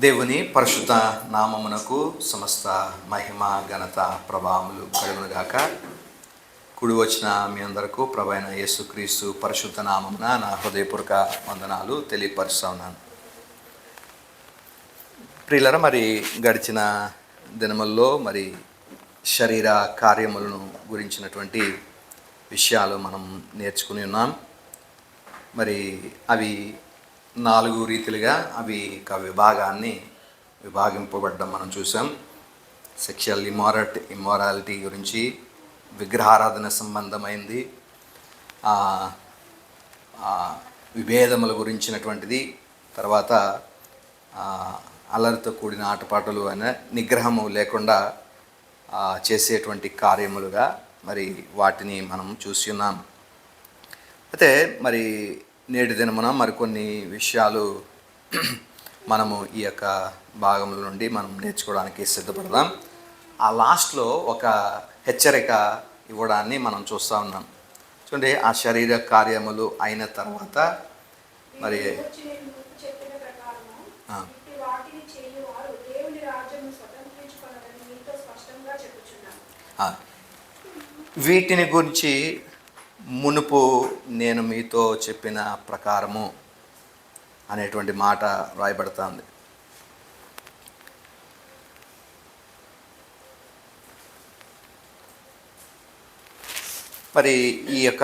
దేవుని పరిశుద్ధ నామమునకు సమస్త మహిమ ఘనత ప్రభావములు కలుగునుగాక. కూడి వచ్చిన మీ అందరకు ప్రభువైన యేసుక్రీస్తు పరిశుద్ధ నామమున నా హృదయపూర్వక వందనాలు తెలియపరుస్తా ఉన్నాను. ప్రియులరా, మరి గడిచిన దినముల్లో శరీర కార్యములను గురించినటువంటి విషయాలు మనం నేర్చుకుని ఉన్నాం. అవి 4 రీతిలుగా విభాగింపబడ్డం మనం చూసాం. సెక్షువల్ ఇమ్మారాలిటీ గురించి, విగ్రహారాధన సంబంధమైంది, విభేదముల గురించినటువంటిది, తర్వాత అల్లరితో కూడిన ఆటపాటలు అనే నిగ్రహము లేకుండా చేసేటువంటి కార్యములుగా వాటిని మనం చూసి ఉన్నాం. అయితే నేటి దినమున మరికొన్ని విషయాలు మనము ఈ యొక్క భాగముల నుండి మనం నేర్చుకోవడానికి సిద్ధపడదాం. ఆ లాస్ట్లో ఒక హెచ్చరిక ఇవ్వడాన్ని మనం చూస్తూ ఉన్నాం. చూడండి, ఆ శరీర కార్యములు అయిన తర్వాత వీటిని గురించి మునుపు నేను మీతో చెప్పిన ప్రకారము అనేటువంటి మాట రాయబడుతుంది. ఈ యొక్క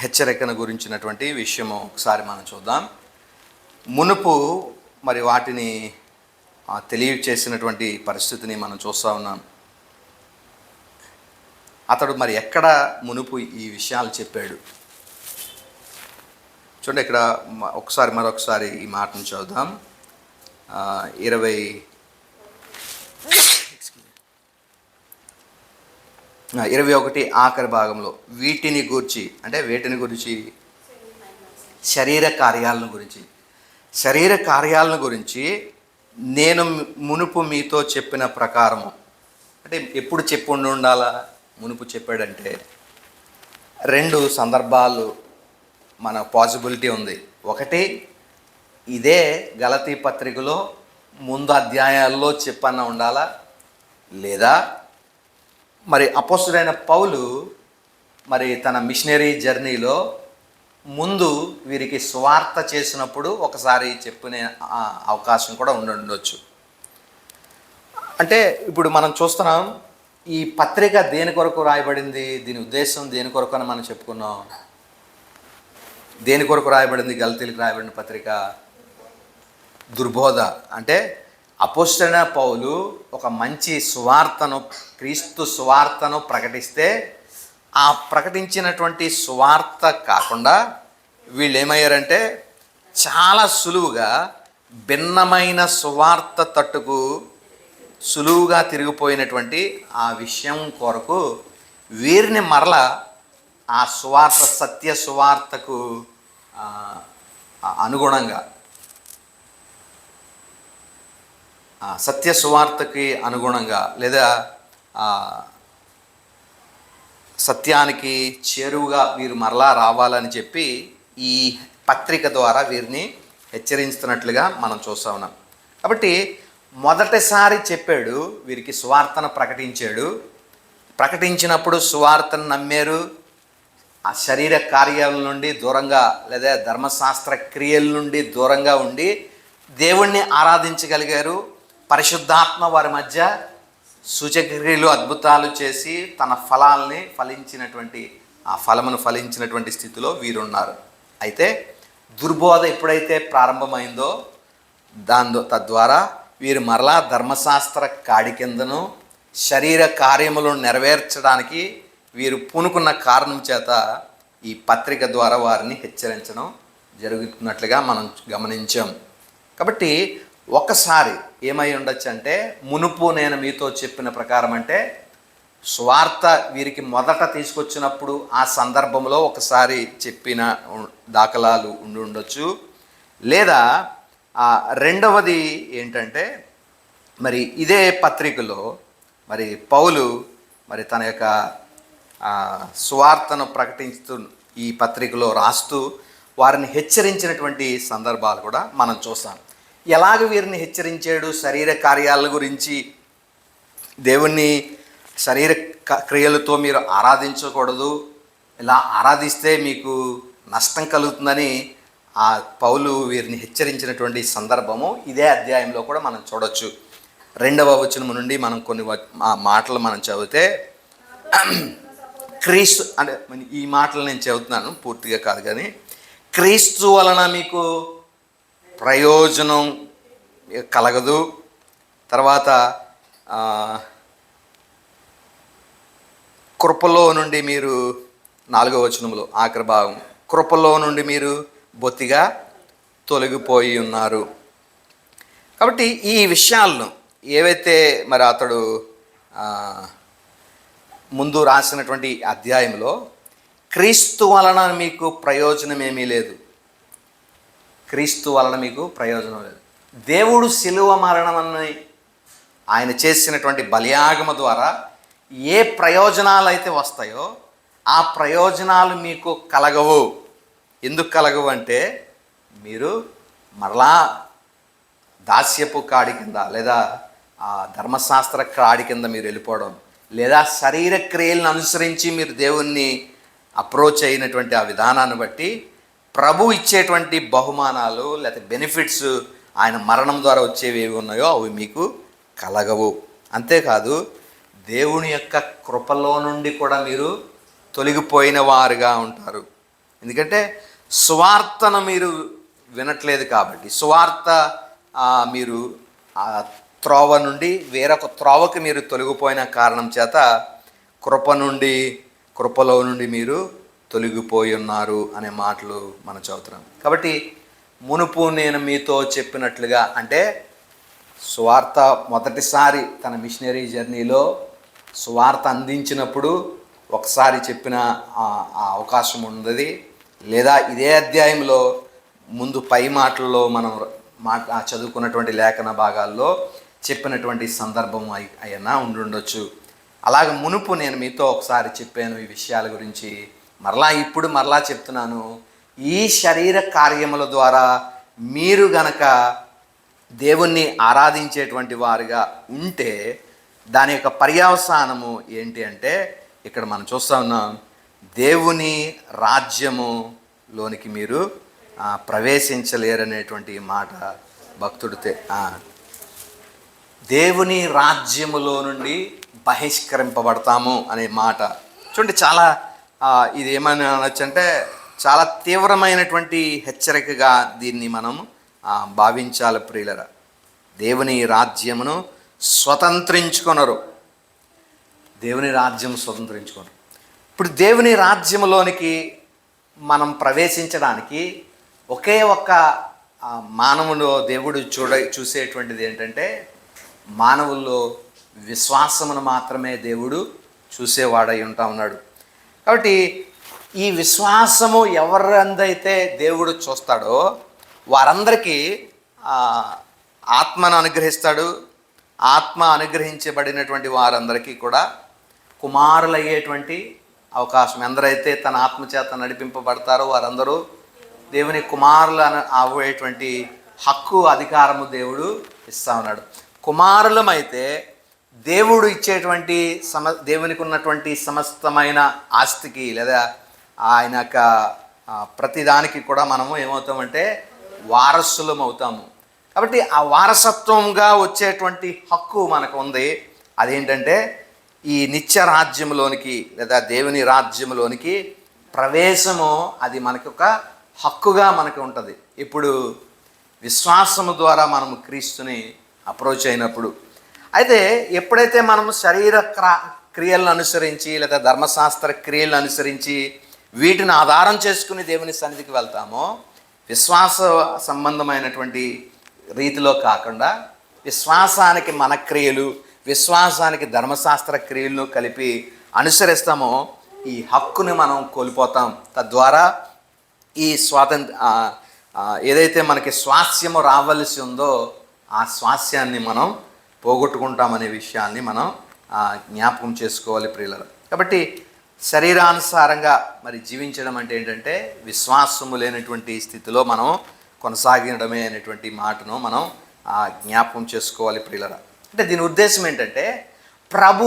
హెచ్చరికను గురించినటువంటి విషయము ఒకసారి మనం చూద్దాం. మునుపు వాటిని తెలియచేసినటువంటి పరిస్థితిని మనం చూస్తూ ఉన్నాం. అతడు ఎక్కడ మునుపు ఈ విషయాలు చెప్పాడు? చూడండి, ఇక్కడ మరొకసారి ఈ మాటను చదువుదాం. 21 ఆఖరి భాగంలో వీటిని గురించి, అంటే వేటిని గురించి? శరీర కార్యాలను గురించి నేను మునుపు మీతో చెప్పిన ప్రకారము. అంటే ఎప్పుడు చెప్పి ఉండాలా? మునుపు చెప్పాడంటే 2 సందర్భాలు మన పాసిబిలిటీ ఉంది. ఒకటి, ఇదే గలతీ పత్రికలో ముందు అధ్యాయాల్లో చెప్పన్న ఉండాలా, లేదా అపోస్తుడైన పౌలు తన మిషనరీ జర్నీలో ముందు వీరికి స్వార్థ చేసినప్పుడు ఒకసారి చెప్పిన అవకాశం కూడా ఉండొచ్చు. అంటే ఇప్పుడు మనం చూస్తున్నాం, ఈ పత్రిక దేని కొరకు రాయబడింది, దీని ఉద్దేశం దేని కొరకు అని మనం చెప్పుకున్నాం. దేని కొరకు రాయబడింది? గలతీలకు రాయబడిన పత్రిక దుర్బోధ. అంటే అపోస్తలుడైన పౌలు ఒక మంచి సువార్తను, క్రీస్తు సువార్తను ప్రకటిస్తే ఆ ప్రకటించినటువంటి సువార్త కాకుండా వీళ్ళు ఏమయ్యారంటే చాలా సులువుగా భిన్నమైన సువార్త తట్టుకు సులువుగా తిరిగిపోయినటువంటి ఆ విషయం కొరకు వీరిని మరలా ఆ సువార్త, సత్య సువార్తకు అనుగుణంగా, సత్య సువార్తకి అనుగుణంగా, లేదా సత్యానికి చేరువుగా వీరు మరలా రావాలని చెప్పి ఈ పత్రిక ద్వారా వీరిని హెచ్చరిస్తున్నట్లుగా మనం చూస్తూ ఉన్నాం. కాబట్టి మొదటిసారి చెప్పాడు, వీరికి సువార్తను ప్రకటించాడు. ప్రకటించినప్పుడు సువార్తను నమ్మారు. ఆ శరీర కార్యాల నుండి దూరంగా, లేదా ధర్మశాస్త్ర క్రియల నుండి దూరంగా ఉండి దేవుణ్ణి ఆరాధించగలిగారు. పరిశుద్ధాత్మ వారి మధ్య సూచక్రియలు, అద్భుతాలు చేసి తన ఫలమును ఫలించినటువంటి స్థితిలో వీరున్నారు. అయితే దుర్బోధ ఎప్పుడైతే ప్రారంభమైందో తద్వారా వీరు మరలా ధర్మశాస్త్ర కాడి కిందను శరీర కార్యములను నెరవేర్చడానికి వీరు పూనుకున్న కారణం చేత ఈ పత్రిక ద్వారా వారిని హెచ్చరించడం జరుగుతున్నట్లుగా మనం గమనించాం. కాబట్టి ఒకసారి ఏమై ఉండొచ్చు అంటే, మునుపు నేను మీతో చెప్పిన ప్రకారం అంటే స్వార్థ వీరికి మొదట తీసుకొచ్చినప్పుడు ఆ సందర్భంలో ఒకసారి చెప్పిన దాఖలాలు ఉండి ఉండొచ్చు. లేదా రెండవది ఏంటంటే, ఇదే పత్రికలో పౌలు తన యొక్క సువార్తను ప్రకటిస్తూ ఈ పత్రికలో రాస్తూ వారిని హెచ్చరించినటువంటి సందర్భాలు కూడా మనం చూస్తాం. ఎలాగ వీరిని హెచ్చరించాడు? శరీర కార్యాల గురించి, దేవుణ్ణి శరీర క్రియలతో మీరు ఆరాధించకూడదు, ఇలా ఆరాధిస్తే మీకు నష్టం కలుగుతుందని ఆ పౌలు వీరిని హెచ్చరించినటువంటి సందర్భము ఇదే అధ్యాయంలో కూడా మనం చూడొచ్చు. 2వ వచనం నుండి మనం కొన్ని మాటలు మనం చదివితే, క్రీస్తు అంటే ఈ మాటలు నేను చదువుతున్నాను, పూర్తిగా కాదు కానీ, క్రీస్తు వలన మీకు ప్రయోజనం కలగదు. తర్వాత కృపలో నుండి మీరు, 4వ వచనంలో ఆఖరి భాగం, కృపలో నుండి మీరు బొత్తిగా తొలగిపోయి ఉన్నారు. కాబట్టి ఈ విషయాలను ఏవైతే మరి అతడు ముందు రాసినటువంటి అధ్యాయంలో, క్రీస్తు వలన మీకు ప్రయోజనం ఏమీ లేదు, క్రీస్తు వలన మీకు ప్రయోజనం లేదు, దేవుడు శిలువ మరణమని ఆయన చేసినటువంటి బలియాగమ ద్వారా ఏ ప్రయోజనాలు అయితే వస్తాయో ఆ ప్రయోజనాలు మీకు కలగవు. ఎందుకు కలగవు అంటే, మీరు మరలా దాస్యపు కాడి కింద లేదా ఆ ధర్మశాస్త్ర కాడి కింద మీరు వెళ్ళిపోవడం, లేదా శరీర క్రియలను అనుసరించి మీరు దేవుణ్ణి అప్రోచ్ అయినటువంటి ఆ విధానాన్ని బట్టి ప్రభు ఇచ్చేటువంటి బహుమానాలు లేదా బెనిఫిట్స్, ఆయన మరణం ద్వారా వచ్చేవి ఏవి ఉన్నాయో అవి మీకు కలగవు. అంతేకాదు, దేవుని యొక్క కృపలో నుండి కూడా మీరు తొలగిపోయిన వారుగా ఉంటారు. ఎందుకంటే సువార్తను మీరు వినట్లేదు కాబట్టి, సువార్త మీరు త్రోవ నుండి వేరొక త్రోవకి మీరు తొలగిపోయిన కారణం చేత కృపలో నుండి మీరు తొలగిపోయి ఉన్నారు అనే మాటలు మనం చదువుతున్నాం. కాబట్టి మునుపు నేను మీతో చెప్పినట్లుగా, అంటే సువార్త మొదటిసారి తన మిషనరీ జర్నీలో సువార్త అందించినప్పుడు ఒకసారి చెప్పిన అవకాశం ఉన్నది, లేదా ఇదే అధ్యాయంలో ముందు పై మాటల్లో మనం చదువుకున్నటువంటి లేఖన భాగాల్లో చెప్పినటువంటి సందర్భం అయినా ఉండుండొచ్చు. అలాగ మునుపు నేను మీతో ఒకసారి చెప్పాను ఈ విషయాల గురించి, ఇప్పుడు మరలా చెప్తున్నాను. ఈ శరీర కార్యముల ద్వారా మీరు గనక దేవుణ్ణి ఆరాధించేటువంటి వారుగా ఉంటే దాని యొక్క పర్యవసానము ఏంటి అంటే, ఇక్కడ మనం చూస్తూ ఉన్నాం, దేవుని రాజ్యములోనికి మీరు ప్రవేశించలేరనేటువంటి మాట భక్తుడు దేవుని రాజ్యములో నుండి బహిష్కరింపబడతాము అనే మాట చూడండి. చాలా ఇది ఏమని అనొచ్చు అంటే, చాలా తీవ్రమైనటువంటి హెచ్చరికగా దీన్ని మనం భావించాలి ప్రియులరా. దేవుని రాజ్యమును స్వతంత్రించుకొనరు, దేవుని రాజ్యం స్వతంత్రించుకొనరు. ఇప్పుడు దేవుని రాజ్యములోనికి మనం ప్రవేశించడానికి ఒకే ఒక్క మానవులో దేవుడు చూసేటువంటిది ఏంటంటే, మానవుల్లో విశ్వాసమును మాత్రమే దేవుడు చూసేవాడై ఉంటా ఉన్నాడు. కాబట్టి ఈ విశ్వాసము ఎవరందైతే దేవుడు చూస్తాడో వారందరికీ ఆత్మను అనుగ్రహిస్తాడు. ఆత్మ అనుగ్రహించబడినటువంటి వారందరికీ కూడా కుమారులయ్యేటువంటి అవకాశం, ఎందరైతే తన ఆత్మచేత నడిపింపబడతారో వారందరూ దేవుని కుమారులు అయ్యేటువంటి హక్కు, అధికారము దేవుడు ఇస్తా ఉన్నాడు. కుమారులమైతే దేవుడు ఇచ్చేటువంటి దేవునికి ఉన్నటువంటి సమస్తమైన ఆస్తికి లేదా ఆయన యొక్క ప్రతిదానికి కూడా మనము ఏమవుతామంటే వారసులం అవుతాము. కాబట్టి ఆ వారసత్వంగా వచ్చేటువంటి హక్కు మనకు ఉంది. అదేంటంటే ఈ నిత్య రాజ్యంలోనికి లేదా దేవుని రాజ్యంలోనికి ప్రవేశము, అది మనకు ఒక హక్కుగా మనకు ఉంటుంది. ఇప్పుడు విశ్వాసము ద్వారా మనము క్రీస్తుని అప్రోచ్ అయినప్పుడు. అయితే ఎప్పుడైతే మనము శరీర క్రియలను అనుసరించి లేదా ధర్మశాస్త్ర క్రియలను అనుసరించి వీటిని ఆధారం చేసుకుని దేవుని సన్నిధికి వెళ్తామో, విశ్వాస సంబంధమైనటువంటి రీతిలో కాకుండా విశ్వాసానికి మన క్రియలు, విశ్వాసానికి ధర్మశాస్త్ర క్రియలను కలిపి అనుసరిస్తామో ఈ హక్కుని మనం కోల్పోతాం. తద్వారా ఈ ఏదైతే మనకి స్వాస్యము రావలసి ఉందో ఆ స్వాస్యాన్ని మనం పోగొట్టుకుంటామనే విషయాన్ని మనం జ్ఞాపకం చేసుకోవాలి ప్రియులారా. కాబట్టి శరీరానుసారంగా మరి జీవించడం అంటే ఏంటంటే విశ్వాసము లేనటువంటి స్థితిలో మనం కొనసాగడమే అనేటువంటి మాటను మనం జ్ఞాపకం చేసుకోవాలి ప్రియులరా. అంటే దీని ఉద్దేశం ఏంటంటే, ప్రభు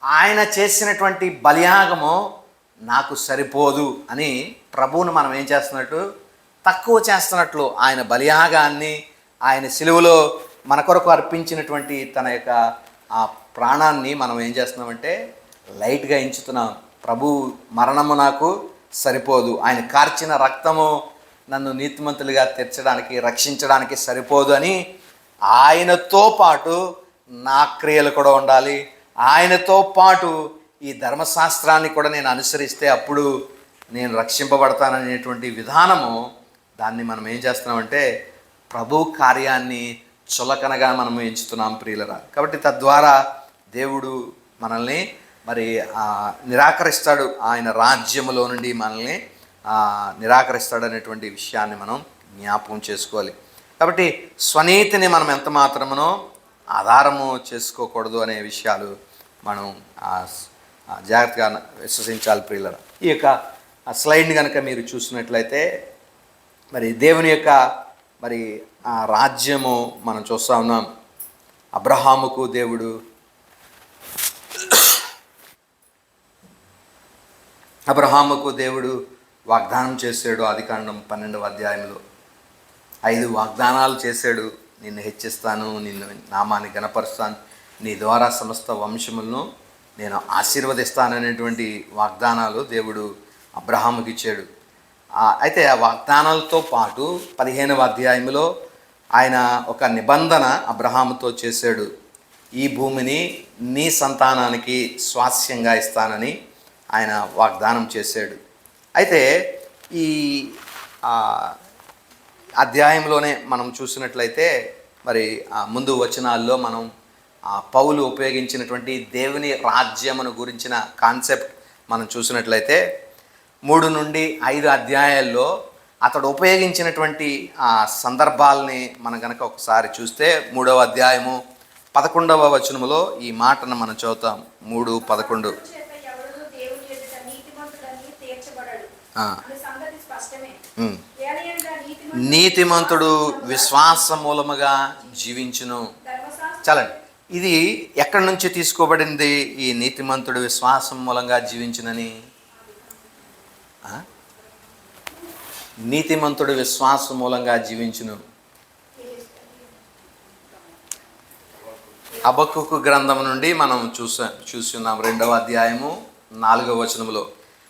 ఆయన చేసినటువంటి బలియాగము నాకు సరిపోదు అని ప్రభువును మనం ఏం చేస్తున్నట్టు, తక్కువ చేస్తున్నట్లు, ఆయన బలియాగాన్ని, ఆయన సిలువలో మన కొరకు అర్పించినటువంటి తన యొక్క ఆ ప్రాణాన్ని మనం ఏం చేస్తున్నామంటే లైట్గా ఎంచుతున్నాం. ప్రభు మరణము నాకు సరిపోదు, ఆయన కార్చిన రక్తము నన్ను నీతిమంతులుగా తీర్చడానికి, రక్షించడానికి సరిపోదు అని ఆయనతో పాటు నా క్రియలు కూడా ఉండాలి, ఆయనతో పాటు ఈ ధర్మశాస్త్రాన్ని కూడా నేను అనుసరిస్తే అప్పుడు నేను రక్షింపబడతాననేటువంటి విధానము, దాన్ని మనం ఏం చేస్తున్నామంటే ప్రభు కార్యాన్ని చులకనగా మనం ఎంచుతున్నాం ప్రియులరా. కాబట్టి తద్వారా దేవుడు మనల్ని మరి నిరాకరిస్తాడు, ఆయన రాజ్యములో నుండి మనల్ని నిరాకరిస్తాడు అనేటువంటి విషయాన్ని మనం జ్ఞాపకం చేసుకోవాలి. కాబట్టి స్వనీతిని మనం ఎంత మాత్రమునో ఆధారము చేసుకోకూడదు అనే విషయాలు మనం జాగ్రత్తగా విశ్వసించాలి ప్రియులరా. ఈ యొక్క స్లైడ్ని కనుక మీరు చూసినట్లయితే మరి దేవుని యొక్క మరి ఆ రాజ్యము మనం చూస్తూ ఉన్నాం. అబ్రహాముకు దేవుడు వాగ్దానం చేశాడు. ఆదికాండం 12వ అధ్యాయంలో 5 వాగ్దానాలు చేశాడు. నిన్ను హెచ్చిస్తాను, నిన్ను నామాన్ని గణపరుస్తాను, నీ ద్వారా సమస్త వంశములను నేను ఆశీర్వదిస్తాననేటువంటి వాగ్దానాలు దేవుడు అబ్రహాముకి ఇచ్చాడు. అయితే ఆ వాగ్దానాలతో పాటు 15వ అధ్యాయంలో ఆయన ఒక నిబంధన అబ్రహాముతో చేశాడు. ఈ భూమిని నీ సంతానానికి స్వాస్యంగా ఇస్తానని ఆయన వాగ్దానం చేశాడు. అయితే ఈ అధ్యాయంలోనే మనం చూసినట్లయితే మరి ముందు వచనాల్లో మనం పౌలు ఉపయోగించినటువంటి దేవుని రాజ్యమును గురించిన కాన్సెప్ట్ మనం చూసినట్లయితే 3 నుండి 5 అధ్యాయాల్లో అతడు ఉపయోగించినటువంటి ఆ సందర్భాలని మనం కనుక ఒకసారి చూస్తే 3వ అధ్యాయము 11వ వచనములో ఈ మాటను మనం చదువుతాం. 3:11. నీతిమంతుడు విశ్వాస మూలముగా జీవించును. చాలండి, ఇది ఎక్కడి నుంచి తీసుకోబడింది? ఈ నీతిమంతుడు విశ్వాసం మూలంగా జీవించునని. నీతిమంతుడు విశ్వాసం మూలంగా జీవించును. హబక్కూకు గ్రంథం నుండి మనం చూస్తున్నాం 2వ అధ్యాయము 4వ వచనంలో.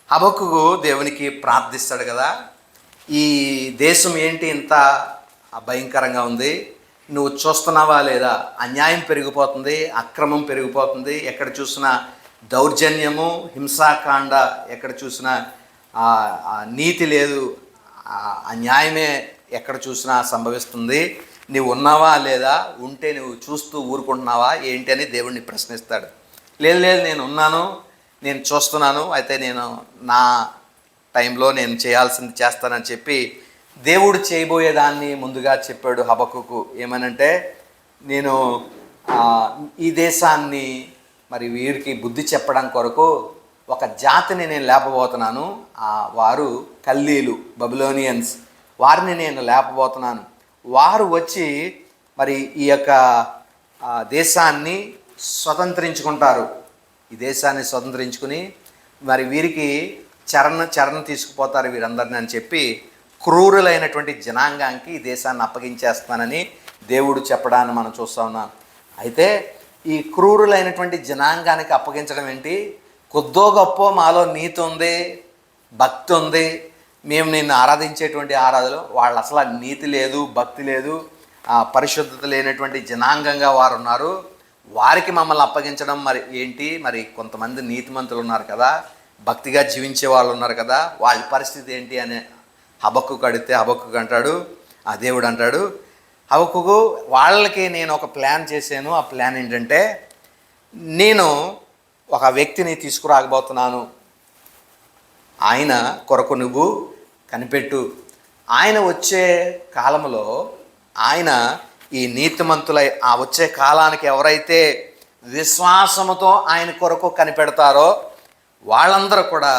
హబక్కూకు దేవునికి ప్రార్థిస్తాడు కదా, ఈ దేశం ఏంటి ఇంత భయంకరంగా ఉంది, నువ్వు చూస్తున్నావా లేదా? అన్యాయం పెరిగిపోతుంది, అక్రమం పెరిగిపోతుంది, ఎక్కడ చూసినా దౌర్జన్యము, హింసాకాండ, ఎక్కడ చూసినా నీతి లేదు, అన్యాయమే ఎక్కడ చూసినా సంభవిస్తుంది. నీవు ఉన్నావా లేదా? ఉంటే నువ్వు చూస్తూ ఊరుకుంటున్నావా ఏంటి అని దేవుడిని ప్రశ్నిస్తాడు. లేదు నేను ఉన్నాను, నేను చూస్తున్నాను, అయితే నేను నా టైంలో నేను చేయాల్సింది చేస్తానని చెప్పి దేవుడు చేయబోయేదాన్ని ముందుగా చెప్పాడు హబక్కూకు. ఏమనంటే, నేను ఈ దేశాన్ని మరి వీరికి బుద్ధి చెప్పడం కొరకు ఒక జాతిని నేను లేపబోతున్నాను. వారు కల్దీలు, బబులోనియన్స్, వారిని నేను లేపబోతున్నాను. వారు వచ్చి మరి ఈ యొక్క దేశాన్ని స్వతంత్రించుకుంటారు. ఈ దేశాన్ని స్వతంత్రించుకుని మరి వీరికి చరణ తీసుకుపోతారు వీరందరిని అని చెప్పి క్రూరులైనటువంటి జనాంగానికి ఈ దేశాన్ని అప్పగించేస్తానని దేవుడు చెప్పడాన్ని మనం చూస్తూ ఉన్నాం. అయితే ఈ క్రూరులైనటువంటి జనాంగానికి అప్పగించడం ఏంటి? కొద్దో గొప్ప మాలో నీతి ఉంది, భక్తి ఉంది, మేము నిన్ను ఆరాధించేటువంటి ఆరాధనలు, వాళ్ళు అసలు నీతి లేదు, భక్తి లేదు, పరిశుద్ధత లేనటువంటి జనాంగంగా వారు ఉన్నారు. వారికి మమ్మల్ని అప్పగించడం మరి ఏంటి? మరి కొంతమంది నీతిమంతులు ఉన్నారు కదా, భక్తిగా జీవించే వాళ్ళు ఉన్నారు కదా, వాళ్ళ పరిస్థితి ఏంటి అని హబక్కూకు అడిగితే హబక్కూకు అంటాడు, ఆ దేవుడు అంటాడు, హబక్కూకు వాళ్ళకి నేను ఒక ప్లాన్ చేశాను. ఆ ప్లాన్ ఏంటంటే, నేను ఒక వ్యక్తిని తీసుకురాకపోతున్నాను, ఆయన కొరకు నువ్వు కనిపెట్టు. ఆయన వచ్చే కాలంలో ఆయన ఈ నీతిమంతులై వచ్చే కాలానికి ఎవరైతే విశ్వాసముతో ఆయన కొరకు కనిపెడతారో వాళ్ళందరూ కూడా,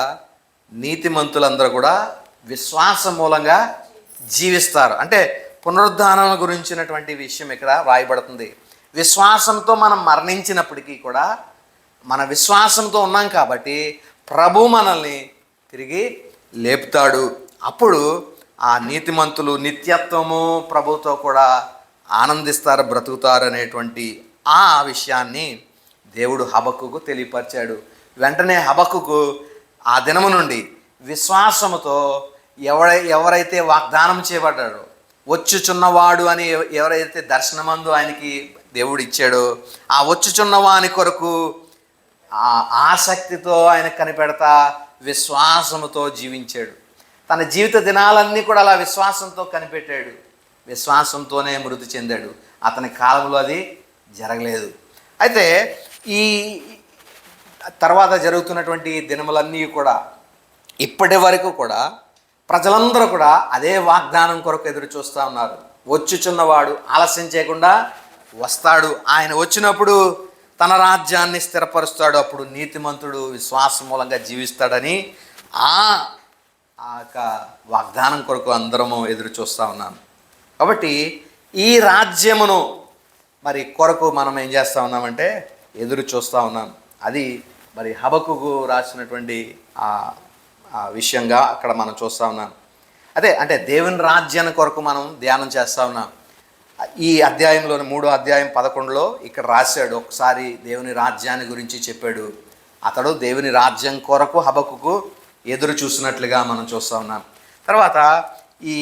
నీతిమంతులందరూ కూడా విశ్వాసం మూలంగా జీవిస్తారు. అంటే పునరుద్ధానం గురించినటువంటి విషయం ఇక్కడ రాయబడుతుంది. విశ్వాసంతో మనం మరణించినప్పటికీ కూడా మన విశ్వాసంతో ఉన్నాం కాబట్టి ప్రభు మనల్ని తిరిగి లేపుతాడు. అప్పుడు ఆ నీతిమంతులు నిత్యత్వము ప్రభుతో కూడా ఆనందిస్తారు, బ్రతుకుతారు అనేటువంటి ఆ విషయాన్ని దేవుడు హబక్కుకు తెలియపరిచాడు. వెంటనే హబక్కుకు ఆ దినము నుండి విశ్వాసముతో ఎవరైతే వాగ్దానం చేయబడ్డాడో, వచ్చుచున్నవాడు అని ఎవరైతే దర్శనమందు ఆయనకి దేవుడు ఇచ్చాడో, ఆ వచ్చుచున్నవాని కొరకు ఆసక్తితో ఆయన కనిపెడతా విశ్వాసముతో జీవించాడు. తన జీవిత దినాలన్నీ కూడా అలా విశ్వాసంతో కనిపెట్టాడు. విశ్వాసంతోనే మృతి చెందాడు. అతని కాలంలో అది జరగలేదు. అయితే ఈ తర్వాత జరుగుతున్నటువంటి దినములన్నీ కూడా ఇప్పటి వరకు కూడా ప్రజలందరూ కూడా అదే వాగ్దానం కొరకు ఎదురు చూస్తూ ఉన్నారు. వచ్చుచున్నవాడు ఆలస్యం చేయకుండా వస్తాడు. ఆయన వచ్చినప్పుడు తన రాజ్యాన్ని స్థిరపరుస్తాడు. అప్పుడు నీతిమంతుడు విశ్వాసం మూలంగా జీవిస్తాడని ఆ వాగ్దానం కొరకు అందరము ఎదురు చూస్తూ ఉన్నాను. కాబట్టి ఈ రాజ్యమును మరి కొరకు మనం ఏం చేస్తూ ఉన్నామంటే ఎదురు చూస్తూ ఉన్నాం. అది మరి హబక్కుకు రాసినటువంటి ఆ విషయంగా అక్కడ మనం చూస్తూ ఉన్నాం. అదే అంటే దేవుని రాజ్యాన్ని కొరకు మనం ధ్యానం చేస్తూ ఉన్నాం. ఈ అధ్యాయంలోని 3వ అధ్యాయం 11లో ఇక్కడ రాశాడు. ఒకసారి దేవుని రాజ్యాన్ని గురించి చెప్పాడు. అతడు దేవుని రాజ్యం కొరకు హబక్కుకు ఎదురు చూసినట్లుగా మనం చూస్తూ ఉన్నాం. తర్వాత ఈ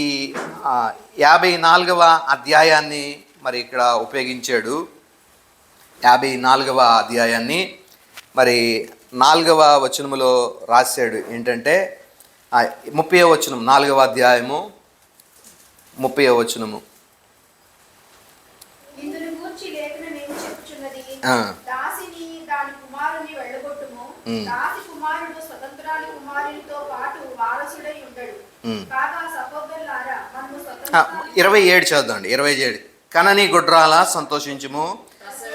54వ అధ్యాయాన్ని మరి ఇక్కడ ఉపయోగించాడు. 54వ అధ్యాయాన్ని మరి 4వ వచనములో రాశాడు. ఏంటంటే 30వ వచనం, 4వ అధ్యాయము 30వ వచనము. దాసిని దాని కుమారుని వెళ్ళగొట్టుము, దాసి కుమారుడు స్వతంత్రాలి కుమారునితో పాటు వారసుడై ఉండడు. కాగా సహోదరులారా, మనము 27 చదువుదండి. 27 కనని గుడ్రాల సంతోషించుము,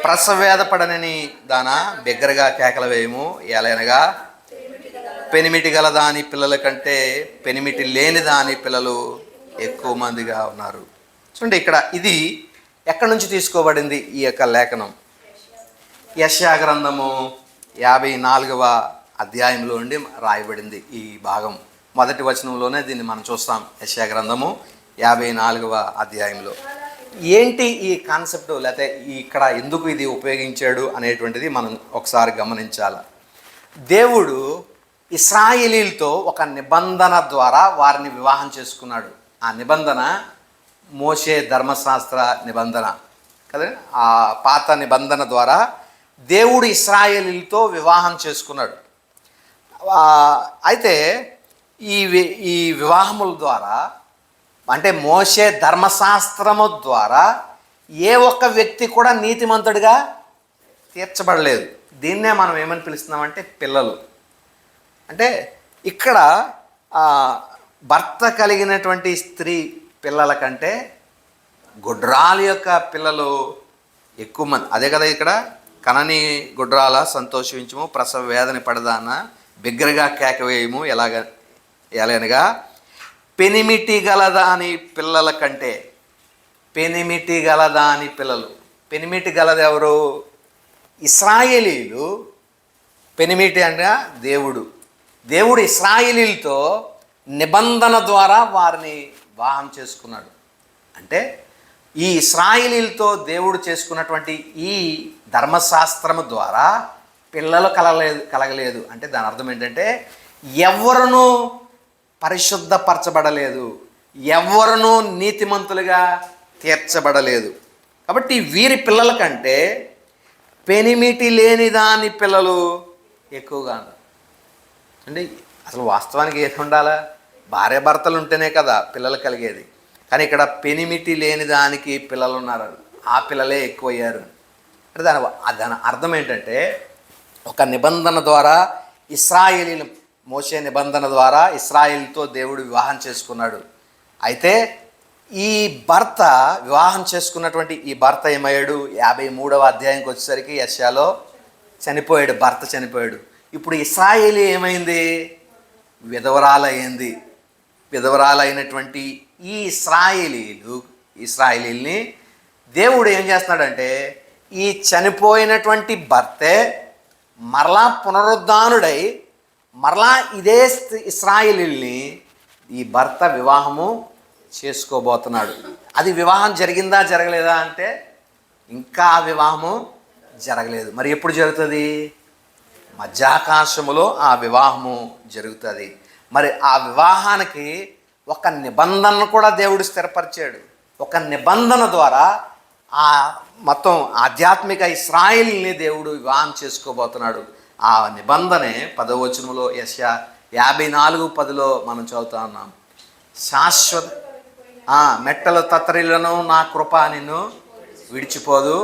ప్రసవేద పడనని దానా బిగ్గరగా కేకలు వేయము. ఎలయనగా పెనిమిటి గల దాని పిల్లల కంటే పెనిమిటి లేని దాని పిల్లలు ఎక్కువ మందిగా ఉన్నారు. చూడండి, ఇక్కడ ఇది ఎక్కడి నుంచి తీసుకోబడింది? ఈ యొక్క లేఖనం యెషయా గ్రంథము 54వ అధ్యాయంలో నుండి రాయబడింది. ఈ భాగం మొదటి వచనంలోనే దీన్ని మనం చూస్తాం. యెషయా గ్రంథము 54వ అధ్యాయంలో ఏంటి ఈ కాన్సెప్ట్, లేకపోతే ఇక్కడ ఎందుకు ఇది ఉపయోగించాడు అనేటువంటిది మనం ఒకసారి గమనించాలి. దేవుడు ఇశ్రాయేలీలతో ఒక నిబంధన ద్వారా వారిని వివాహం చేసుకున్నాడు. ఆ నిబంధన మోషే ధర్మశాస్త్ర నిబంధన కదా. ఆ పాత నిబంధన ద్వారా దేవుడు ఇశ్రాయేలీలతో వివాహం చేసుకున్నాడు. అయితే ఈ వివాహముల ద్వారా అంటే మోషే ధర్మశాస్త్రము ద్వారా ఏ ఒక్క వ్యక్తి కూడా నీతిమంతుడిగా తీర్చబడలేదు. దీన్నే మనం ఏమని పిలుస్తున్నామంటే పిల్లలు. అంటే ఇక్కడ భర్త కలిగినటువంటి స్త్రీ పిల్లల కంటే గుడ్రాల యొక్క పిల్లలు ఎక్కువ మంది. అదే కదా ఇక్కడ కనని గుడ్రాల సంతోషించము, ప్రసవ వేదన పడదాన బిగ్గరగా కేకవేయము. ఎలాగనగా పెనిమిటి గలదాని పిల్లల కంటే, పెనిమిటి గలదాని పిల్లలు. పెనిమిటి గలది ఎవరు? ఇశ్రాయేలీలు. పెనిమిటి అంటే దేవుడు ఇశ్రాయేలీలతో నిబంధన ద్వారా వారిని వివాహం చేసుకున్నాడు. అంటే ఈ ఇశ్రాయేలీలతో దేవుడు చేసుకున్నటువంటి ఈ ధర్మశాస్త్రము ద్వారా పిల్లలు కలగలేదు. అంటే దాని అర్థం ఏంటంటే ఎవరునూ పరిశుద్ధపరచబడలేదు, ఎవరునూ నీతిమంతులుగా తీర్చబడలేదు. కాబట్టి వీరి పిల్లల కంటే పెనిమిటి లేని దాని పిల్లలు ఎక్కువగా ఉన్నారు. అంటే అసలు వాస్తవానికి ఏది ఉండాలా? భార్యాభర్తలు ఉంటేనే కదా పిల్లలు కలిగేది. కానీ ఇక్కడ పెనిమిటి లేని దానికి పిల్లలు ఉన్నారు, ఆ పిల్లలే ఎక్కువయ్యారు. అంటే దాని అర్థం ఏంటంటే ఒక నిబంధన ద్వారా ఇశ్రాయేలీలు, మోషే నిబంధన ద్వారా ఇశ్రాయేలుతో దేవుడు వివాహం చేసుకున్నాడు. అయితే ఈ భర్త వివాహం చేసుకున్నటువంటి ఈ భర్త ఏమయ్యాడు? 53వ అధ్యాయంకి వచ్చేసరికి యెషయాలో చనిపోయాడు, భర్త చనిపోయాడు. ఇప్పుడు ఇశ్రాయేలు ఏమైంది? విధవరాలైంది. విధవరాలైనటువంటి ఈ ఇశ్రాయేలీలు ఇశ్రాయేలీల్ని. దేవుడు ఏం చేస్తున్నాడంటే ఈ చనిపోయినటువంటి భర్తే మరలా పునరుద్ధానుడై మరలా ఇదే ఇశ్రాయేలీల్ని ఈ భర్త వివాహము చేసుకోబోతున్నాడు. అది వివాహం జరిగిందా జరగలేదా అంటే ఇంకా వివాహము జరగలేదు. మరి ఎప్పుడు జరుగుతుంది? మధ్యాకాశములో ఆ వివాహము జరుగుతుంది. మరి ఆ వివాహానికి ఒక నిబంధనను కూడా దేవుడు స్థిరపరిచాడు. ఒక నిబంధన ద్వారా ఆ మొత్తం ఆధ్యాత్మిక ఇశ్రాయేలుని దేవుడు వివాహం చేసుకోబోతున్నాడు. ఆ నిబంధనే 10వ వచనంలో యెషయా 54:10 మనం చదువుతా ఉన్నాం. శాశ్వత మెట్టల తత్తరిలను నా కృప నిన్ను విడిచిపోదు,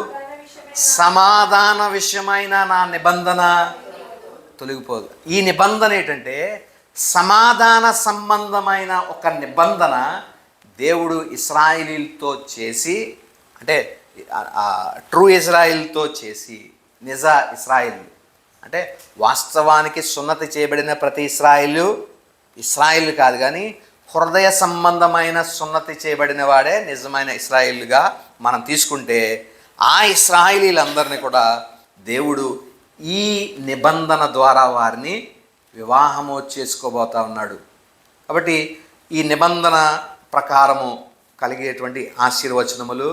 సమాధాన విషయమైన నా నిబంధన తొలగిపోదు. ఈ నిబంధన ఏంటంటే సమాధాన సంబంధమైన ఒక నిబంధన దేవుడు ఇశ్రాయేలీలతో చేసి, అంటే ట్రూ ఇజ్రాయిల్తో చేసి, నిజ ఇశ్రాయిల్ అంటే వాస్తవానికి సున్నతి చేయబడిన ప్రతి ఇశ్రాయిల్ కాదు, కానీ హృదయ సంబంధమైన సున్నతి చేయబడిన వాడే నిజమైన ఇశ్రాయిల్గా మనం తీసుకుంటే ఆ ఇశ్రాయిలీలందరినీ కూడా దేవుడు ఈ నిబంధన ద్వారా వారిని వివాహము చేసుకోబోతా ఉన్నాడు. కాబట్టి ఈ నిబంధన ప్రకారము కలిగేటువంటి ఆశీర్వచనములు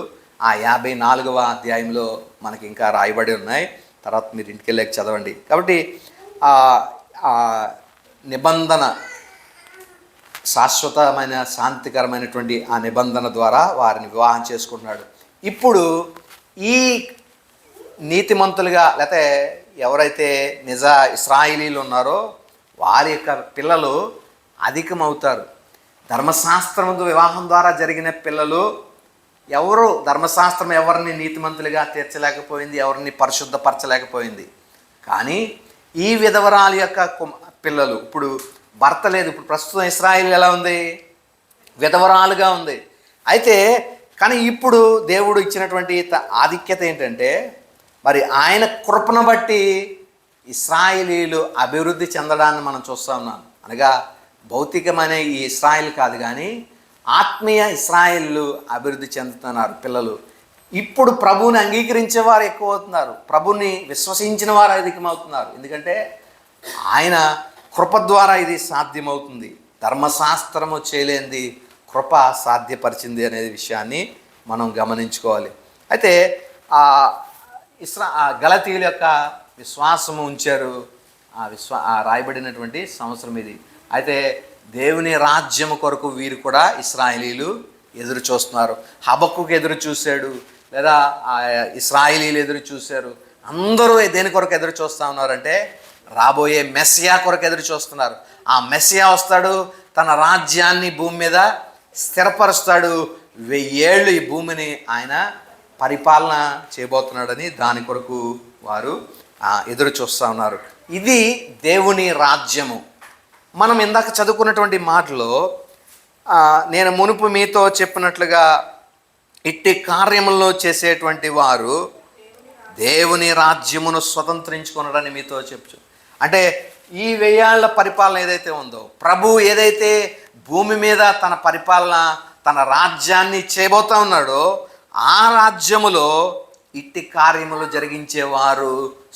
ఆ 54వ అధ్యాయంలో మనకి ఇంకా రాయబడి ఉన్నాయి. తర్వాత మీరు ఇంటికి వెళ్ళాక చదవండి. కాబట్టి ఆ నిబంధన శాశ్వతమైన శాంతికరమైనటువంటి ఆ నిబంధన ద్వారా వారిని వివాహం చేసుకుంటున్నాడు. ఇప్పుడు ఈ నీతిమంతులుగా లేకపోతే ఎవరైతే నిజ ఇశ్రాయేలీలు ఉన్నారో వారి యొక్క పిల్లలు అధికమవుతారు. ధర్మశాస్త్రము వివాహం ద్వారా జరిగిన పిల్లలు ఎవరు, ధర్మశాస్త్రం ఎవరిని నీతిమంతులుగా తీర్చలేకపోయింది, ఎవరిని పరిశుద్ధపరచలేకపోయింది. కానీ ఈ విధవరాల యొక్క పిల్లలు, ఇప్పుడు భర్త లేదు, ఇప్పుడు ప్రస్తుతం ఇశ్రాయేల్ ఎలా ఉంది? విధవరాలుగా ఉంది. అయితే కానీ ఇప్పుడు దేవుడు ఇచ్చినటువంటి ఆధిక్యత ఏంటంటే మరి ఆయన కృపను బట్టి ఇశ్రాయేలీలు అభివృద్ధి చెందడాన్ని మనం చూస్తూ ఉన్నాం. అనగా భౌతికమైన ఈ ఇశ్రాయేల్ కాదు, కానీ ఆత్మీయ ఇశ్రాయేలు అభివృద్ధి చెందుతున్నారు పిల్లలు. ఇప్పుడు ప్రభువుని అంగీకరించే వారు ఎక్కువ అవుతున్నారు, ప్రభుని విశ్వసించిన వారు అధికమవుతున్నారు. ఎందుకంటే ఆయన కృప ద్వారా ఇది సాధ్యమవుతుంది. ధర్మశాస్త్రము చేయలేనిది కృప సాధ్యపరిచింది అనే విషయాన్ని మనం గమనించుకోవాలి. అయితే గలతీయుల యొక్క విశ్వాసము ఉంచారు. రాయబడినటువంటి సంవత్సరం ఇది. అయితే దేవుని రాజ్యము కొరకు వీరు కూడా ఇశ్రాయేలీలు ఎదురు చూస్తున్నారు. హబక్కుకు ఎదురు చూశాడు, లేదా ఇశ్రాయేలీలు ఎదురు చూశారు. అందరూ దేని కొరకు ఎదురు చూస్తూ ఉన్నారంటే రాబోయే మెస్సియా కొరకు ఎదురు చూస్తున్నారు. ఆ మెస్సియా వస్తాడు, తన రాజ్యాన్ని భూమి మీద స్థిరపరుస్తాడు. 1000 ఏళ్ళు ఈ భూమిని ఆయన పరిపాలన చేయబోతున్నాడని దాని కొరకు వారు ఎదురు చూస్తూ ఉన్నారు. ఇది దేవుని రాజ్యము. మనం ఇందాక చదువుకున్నటువంటి మాటలో నేను మునుపు మీతో చెప్పినట్లుగా ఇట్టి కార్యముల్లో చేసేటువంటి వారు దేవుని రాజ్యమును స్వతంత్రించుకున్నాడని మీతో చెప్పు. అంటే ఈ 1000 ఏళ్ల పరిపాలన ఏదైతే ఉందో, ప్రభు ఏదైతే భూమి మీద తన పరిపాలన, తన రాజ్యాన్ని చేయబోతా ఉన్నాడో, ఆ రాజ్యములో ఇట్టి కార్యములు జరిగించేవారు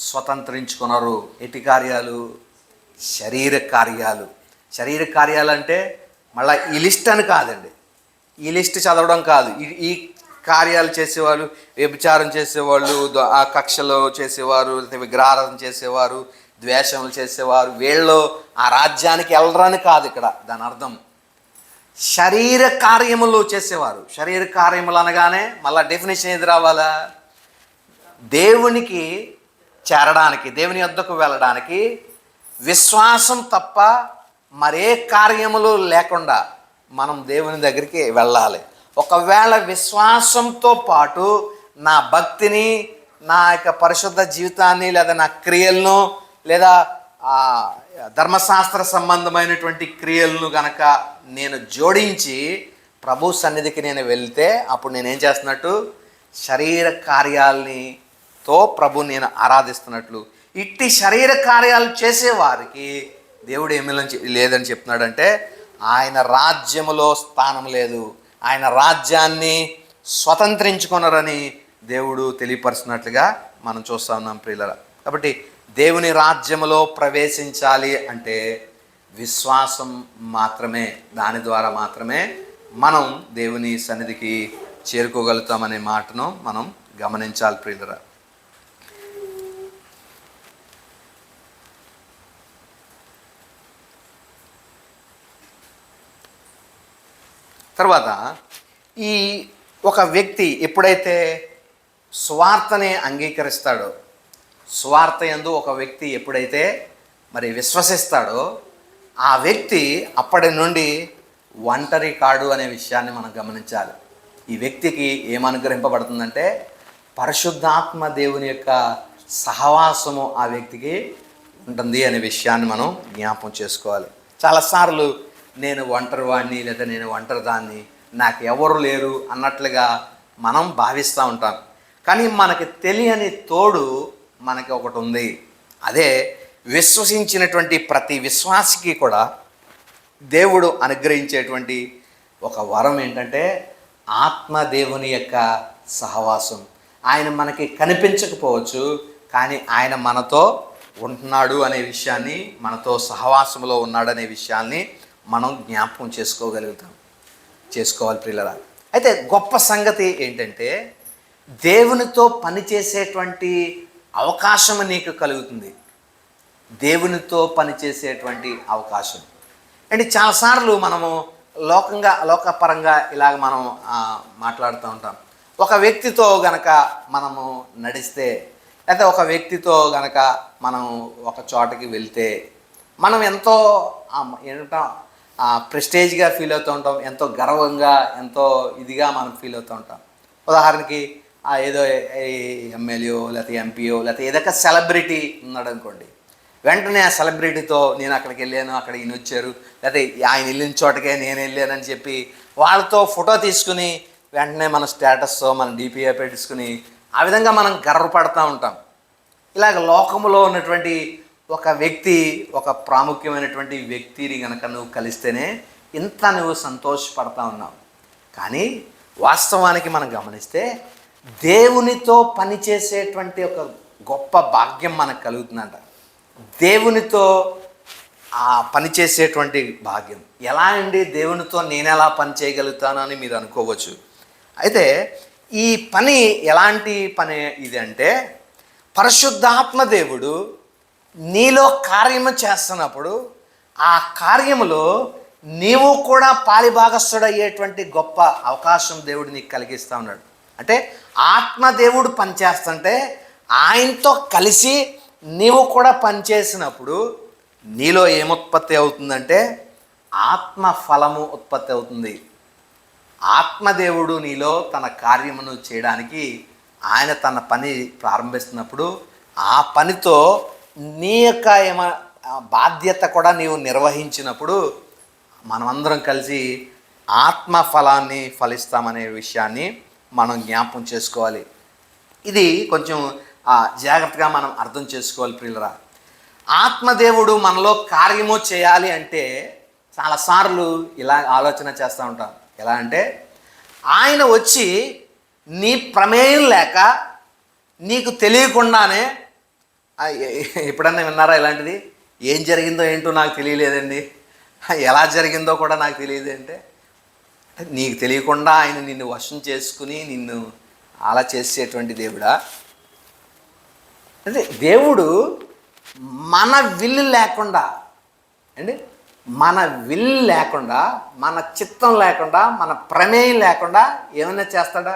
స్వతంత్రించుకున్నారు. ఎట్టి కార్యాలు? శరీర కార్యాలు. శరీర కార్యాలు అంటే మళ్ళీ ఈ లిస్ట్ అని కాదండి, ఈ లిస్ట్ చదవడం కాదు. ఈ కార్యాలు చేసేవాళ్ళు, వ్యభిచారం చేసేవాళ్ళు, ఆ కక్షలో చేసేవారు, విగ్రహారాధన చేసేవారు, ద్వేషములు చేసేవారు, వీళ్ళు ఆ రాజ్యానికి వెళ్ళరని కాదు ఇక్కడ దాని అర్థం. శరీర కార్యములు చేసేవారు. శరీర కార్యములు అనగానే మళ్ళీ డెఫినేషన్ ఏది రావాలా? దేవునికి చేరడానికి, దేవుని యొద్దకు వెళ్ళడానికి విశ్వాసం తప్ప మరే కార్యములు లేకుండా మనం దేవుని దగ్గరికి వెళ్ళాలి. ఒకవేళ విశ్వాసంతో పాటు నా భక్తిని, నా యొక్క పరిశుద్ధ జీవితాన్ని, లేదా నా క్రియలను, లేదా ధర్మశాస్త్ర సంబంధమైనటువంటి క్రియలను గనక నేను జోడించి ప్రభు సన్నిధికి నేను వెళ్తే అప్పుడు నేనేం చేస్తున్నట్టు? శరీర కార్యాలతో ప్రభు నేను ఆరాధిస్తున్నట్లు. ఇట్టి శరీర కార్యాలు చేసేవారికి దేవుడు ఏమీ లేదని చెప్తున్నాడంటే ఆయన రాజ్యములో స్థానం లేదు. ఆయన రాజ్యాన్ని స్వతంత్రించుకొనరని దేవుడు తెలియపరుస్తున్నట్లుగా మనం చూస్తూ ఉన్నాం ప్రియులరా. కాబట్టి దేవుని రాజ్యములో ప్రవేశించాలి అంటే విశ్వాసం మాత్రమే, దాని ద్వారా మాత్రమే మనం దేవుని సన్నిధికి చేరుకోగలుగుతామనే మాటను మనం గమనించాలి ప్రియులరా. తర్వాత ఈ ఒక వ్యక్తి ఎప్పుడైతే సువార్తని అంగీకరిస్తాడో, సువార్త యందు ఒక వ్యక్తి ఎప్పుడైతే మరి విశ్వసిస్తాడో ఆ వ్యక్తి అప్పటి నుండి ఒంటరి కాడు అనే విషయాన్ని మనం గమనించాలి. ఈ వ్యక్తికి ఏమనుగ్రహింపబడుతుందంటే పరిశుద్ధాత్మ దేవుని యొక్క సహవాసము ఆ వ్యక్తికి ఉంటుంది అనే విషయాన్ని మనం జ్ఞాపకం చేసుకోవాలి. చాలాసార్లు నేను ఒంటరి వాడిని లేదా నేను ఒంటరి దాన్ని, నాకు ఎవరు లేరు అన్నట్లుగా మనం భావిస్తూ ఉంటాం. కానీ మనకి తెలియని తోడు మనకి ఒకటి ఉంది. అదే విశ్వసించినటువంటి ప్రతి విశ్వాసికి కూడా దేవుడు అనుగ్రహించేటువంటి ఒక వరం ఏంటంటే ఆత్మదేవుని యొక్క సహవాసం. ఆయన మనకి కనిపించకపోవచ్చు, కానీ ఆయన మనతో ఉంటున్నాడు అనే విషయాన్ని, మనతో సహవాసంలో ఉన్నాడనే విషయాన్ని మనం జ్ఞాపకం చేసుకోవాలి ప్రియులరా. అయితే గొప్ప సంగతి ఏంటంటే దేవునితో పనిచేసేటువంటి అవకాశం నీకు కలుగుతుంది. దేవునితో పనిచేసేటువంటి అవకాశం అంటే చాలాసార్లు మనము లోకపరంగా ఇలాగ మనం మాట్లాడుతూ ఉంటాం. ఒక వ్యక్తితో గనక మనము నడిస్తే, లేదా ఒక వ్యక్తితో గనక మనం ఒక చోటకి వెళ్తే మనం ఎంతో ఏంటంటాం ప్రెస్టేజ్గా ఫీల్ అవుతూ ఉంటాం, ఎంతో గర్వంగా, ఎంతో ఇదిగా మనం ఫీల్ అవుతూ ఉంటాం. ఉదాహరణకి ఏదో ఎమ్మెల్యేయో లేకపోతే ఎంపీయో లేకపోతే ఏదైనా సెలబ్రిటీ ఉన్నాడు అనుకోండి, వెంటనే ఆ సెలబ్రిటీతో నేను అక్కడికి వెళ్ళాను, అక్కడ ఈయన వచ్చారు, లేకపోతే ఆయన వెళ్ళిన చోటకే నేను వెళ్ళానని చెప్పి వాళ్ళతో ఫోటో తీసుకుని వెంటనే మన స్టేటస్ మన డిపిఐ పెట్టుకుని ఆ విధంగా మనం గర్వపడుతూ ఉంటాం. ఇలాగ లోకంలో ఉన్నటువంటి ఒక వ్యక్తి, ఒక ప్రాముఖ్యమైనటువంటి వ్యక్తిని కనుక నువ్వు కలిస్తేనే ఇంత నువ్వు సంతోషపడతా ఉన్నావు. కానీ వాస్తవానికి మనం గమనిస్తే దేవునితో పనిచేసేటువంటి ఒక గొప్ప భాగ్యం మనకు కలుగుతుందంట. దేవునితో పనిచేసేటువంటి భాగ్యం ఎలా అండి? దేవునితో నేను ఎలా పని చేయగలుగుతాను అని మీరు అనుకోవచ్చు. అయితే ఈ పని ఎలాంటి పని ఇది అంటే, పరిశుద్ధాత్మ దేవుడు నీలో కార్యము చేస్తున్నప్పుడు ఆ కార్యములో నీవు కూడా పాలిభాగస్తుడయ్యేటువంటి గొప్ప అవకాశం దేవుడు నీకు కలిగిస్తూ ఉన్నాడు. అంటే ఆత్మదేవుడు పనిచేస్తుంటే ఆయనతో కలిసి నీవు కూడా పనిచేసినప్పుడు నీలో ఏముత్పత్తి అవుతుందంటే ఆత్మ ఫలము ఉత్పత్తి అవుతుంది. ఆత్మదేవుడు నీలో తన కార్యమును చేయడానికి ఆయన తన పని ప్రారంభిస్తున్నప్పుడు ఆ పనితో నీ యొక్క బాధ్యత కూడా నీవు నిర్వహించినప్పుడు మనమందరం కలిసి ఆత్మ ఫలాన్ని ఫలిస్తామనే విషయాన్ని మనం జ్ఞాపకం చేసుకోవాలి. ఇది కొంచెం జాగ్రత్తగా మనం అర్థం చేసుకోవాలి ప్రియులరా. ఆత్మదేవుడు మనలో కార్యము చేయాలి అంటే చాలాసార్లు ఇలా ఆలోచన చేస్తూ ఉంటాం. ఎలా అంటే ఆయన వచ్చి నీ ప్రమేయం లేక నీకు తెలియకుండానే, ఎప్పుడన్నా విన్నారా ఇలాంటిది? ఏం జరిగిందో ఏంటో నాకు తెలియలేదండి, ఎలా జరిగిందో కూడా నాకు తెలియదు అంటే నీకు తెలియకుండా ఆయన నిన్ను వశం చేసుకుని నిన్ను అలా చేసేటువంటి దేవుడా? అంటే దేవుడు మన విల్లు లేకుండా అండి, మన విల్లు లేకుండా, మన చిత్తం లేకుండా, మన ప్రమేయం లేకుండా ఏమైనా చేస్తాడా?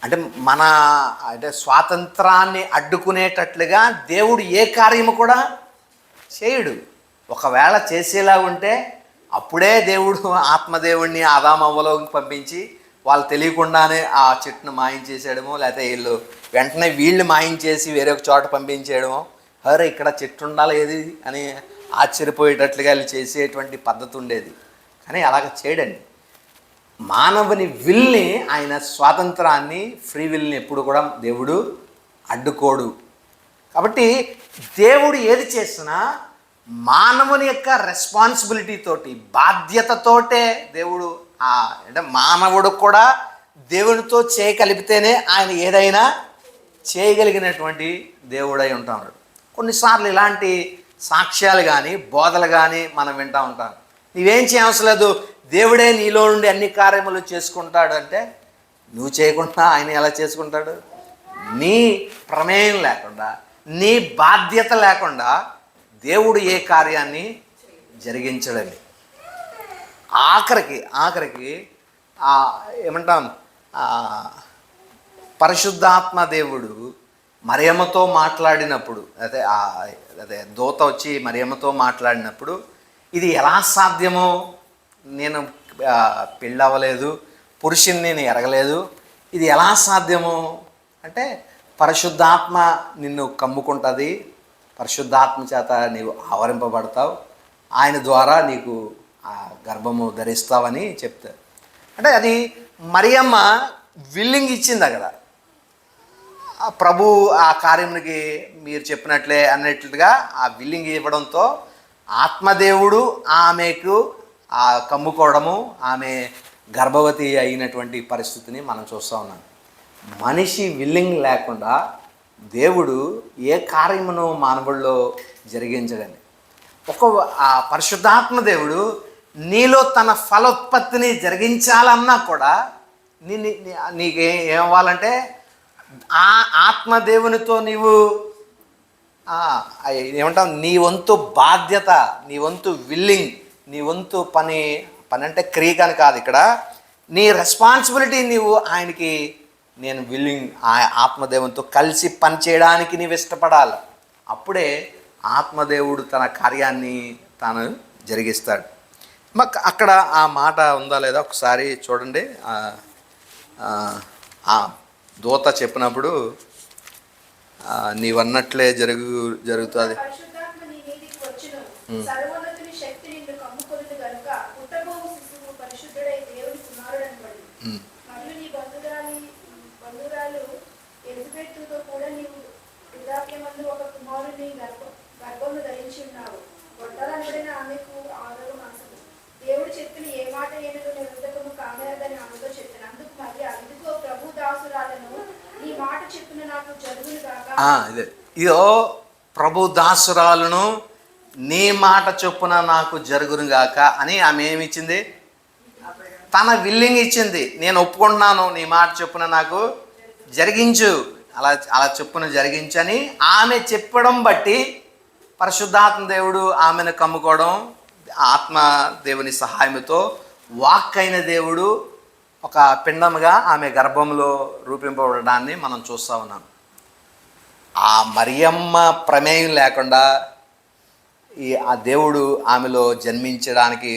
అంటే స్వాతంత్రాన్ని అడ్డుకునేటట్లుగా దేవుడు ఏ కార్యము కూడా చేయడు. ఒకవేళ చేసేలా ఉంటే అప్పుడే దేవుడు ఆత్మదేవుడిని ఆదామవ్వలోకి పంపించి వాళ్ళు తెలియకుండానే ఆ చెట్టును మాయించేసేయడమో, లేకపోతే వెంటనే వీళ్ళు మాయించేసి వేరే ఒక చోట పంపించేయడమో, అరే ఇక్కడ చెట్టు ఉండాలి ఏది అని ఆశ్చర్యపోయేటట్లుగా వీళ్ళు చేసేటువంటి పద్ధతి ఉండేది. కానీ అలాగ చేయడండి. మానవుని విల్ని, ఆయన స్వాతంత్రాన్ని, ఫ్రీ విల్ని ఎప్పుడు కూడా దేవుడు అడ్డుకోడు. కాబట్టి దేవుడు ఏది చేసినా మానవుని యొక్క రెస్పాన్సిబిలిటీ తోటి, బాధ్యతతోటే దేవుడు అంటే మానవుడు కూడా దేవునితో చేయగలిపితేనే ఆయన ఏదైనా చేయగలిగినటువంటి దేవుడై ఉంటాడు. కొన్నిసార్లు ఇలాంటి సాక్ష్యాలు కానీ బోధలు కానీ మనం వింటూ ఉంటాం. నీవేం చేయవలసిన లేదు, దేవుడే నీలో నుండి అన్ని కార్యములు చేసుకుంటాడు అంటే నువ్వు చేయకుండా ఆయన ఎలా చేసుకుంటాడు? నీ ప్రమేయం లేకుండా, నీ బాధ్యత లేకుండా దేవుడు ఏ కార్యాన్ని జరిగించడండి. ఆఖరికి ఏమంటాం, పరిశుద్ధాత్మ దేవుడు మరియమ్మతో మాట్లాడినప్పుడు, అదే దూత వచ్చి మరియమ్మతో మాట్లాడినప్పుడు, ఇది ఎలా సాధ్యమో, నేను పెళ్ళవలేదు, పురుషుని నేను ఎరగలేదు, ఇది ఎలా సాధ్యమో అంటే పరిశుద్ధాత్మ నిన్ను కమ్ముకుంటుంది, పరిశుద్ధాత్మ చేత నీవు ఆవరింపబడతావు, ఆయన ద్వారా నీకు గర్భము ధరిస్తావని చెప్తారు. అంటే అది మరియమ్మ విల్లింగ్ ఇచ్చింది అక్కడ. ప్రభు ఆ కార్యమునికి మీరు చెప్పినట్లే అన్నట్లుగా ఆ విల్లింగ్ ఇవ్వడంతో ఆత్మదేవుడు ఆమెకు కమ్ముకోవడము, ఆమె గర్భవతి అయినటువంటి పరిస్థితిని మనం చూస్తూ ఉన్నాం. మనిషి విల్లింగ్ లేకుండా దేవుడు ఏ కార్యమును మానవుల్లో జరిగించడండి. ఆ పరిశుద్ధాత్మ దేవుడు నీలో తన ఫలోత్పత్తిని జరిగించాలన్నా కూడా నీకేమవ్వాలంటే ఆ ఆత్మదేవునితో నీవు ఏమంటావు, నీ వంతు బాధ్యత, నీ వంతు విల్లింగ్, నీ వంతు పని అంటే క్రియకని కాదు, ఇక్కడ నీ రెస్పాన్సిబిలిటీ నీవు ఆయనకి నేను విల్లింగ్, ఆత్మదేవునితో కలిసి పని చేయడానికి నీవు ఇష్టపడాలి. అప్పుడే ఆత్మదేవుడు తన కార్యాన్ని తాను జరిగిస్తాడు. అక్కడ ఆ మాట ఉందా లేదా ఒకసారి చూడండి. ఆ దూత చెప్పినప్పుడు నీవన్నట్లే జరుగుతుంది. దేవుడు చెప్పిన ఏ మాట ఏనుగు నిరుద్ధకము కామేరదని ఆమెతో చెప్పిన. అందుకు మరి అందుకో ప్రభు దాసురాలను నీ మాట చెప్పిన నాకు జరుగును గాక. ఇదో ప్రభు దాసురాలను నీ మాట చొప్పున నాకు జరుగును గాక అని ఆమె ఏమి ఇచ్చింది? తన విల్లింగ్ ఇచ్చింది. నేను ఒప్పుకుంటున్నాను, నీ మాట చొప్పున నాకు జరిగించు, అలా చొప్పున జరిగించని ఆమె చెప్పడం బట్టి పరిశుద్ధాత్మ దేవుడు ఆమెను కమ్ముకోవడం, ఆత్మ దేవుని సహాయంతో వాక్ అయిన దేవుడు ఒక పిండముగా ఆమె గర్భంలో రూపింపబడడాన్ని మనం చూస్తూ ఉన్నాం. ఆ మరియమ్మ ప్రమేయం లేకుండా ఆ దేవుడు ఆమెలో జన్మించడానికి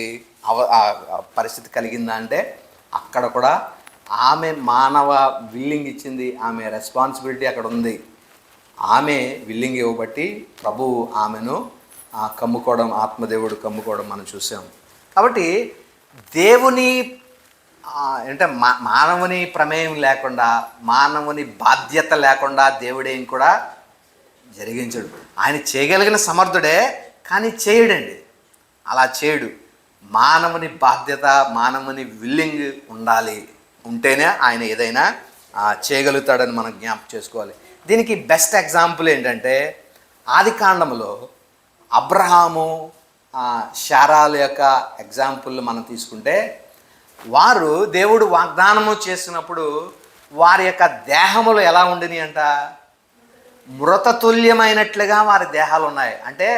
పరిస్థితి కలిగిందా అంటే అక్కడ కూడా ఆమె మానవ విల్లింగ్ ఇచ్చింది, ఆమె రెస్పాన్సిబిలిటీ అక్కడ ఉంది. ఆమె విల్లింగ్ ఇవ్వబట్టి ప్రభువు ఆమెను కమ్ముకోవడం, ఆత్మదేవుడు కమ్ముకోవడం మనం చూసాం. కాబట్టి దేవుని అంటే మానవుని ప్రమేయం లేకుండా, మానవుని బాధ్యత లేకుండా దేవుడేం కూడా జరిగించడు. ఆయన చేయగలిగిన సమర్థుడే, కానీ చేయడండి, అలా చేయడు. మానవుని బాధ్యత, మానవుని విల్లింగ్ ఉండాలి, ఉంటేనే ఆయన ఏదైనా చేయగలుగుతాడని మనం జ్ఞాపకం చేసుకోవాలి. దీనికి బెస్ట్ ఎగ్జాంపుల్ ఏంటంటే ఆదికాండంలో అబ్రహాము శారాల యొక్క ఎగ్జాంపుల్ మనం తీసుకుంటే, వారు దేవుడు వాగ్దానము చేసినప్పుడు వారి యొక్క దేహములు ఎలా ఉండినాయి అంట? మృతతుల్యమైనట్లుగా వారి దేహాలు ఉన్నాయి. అంటే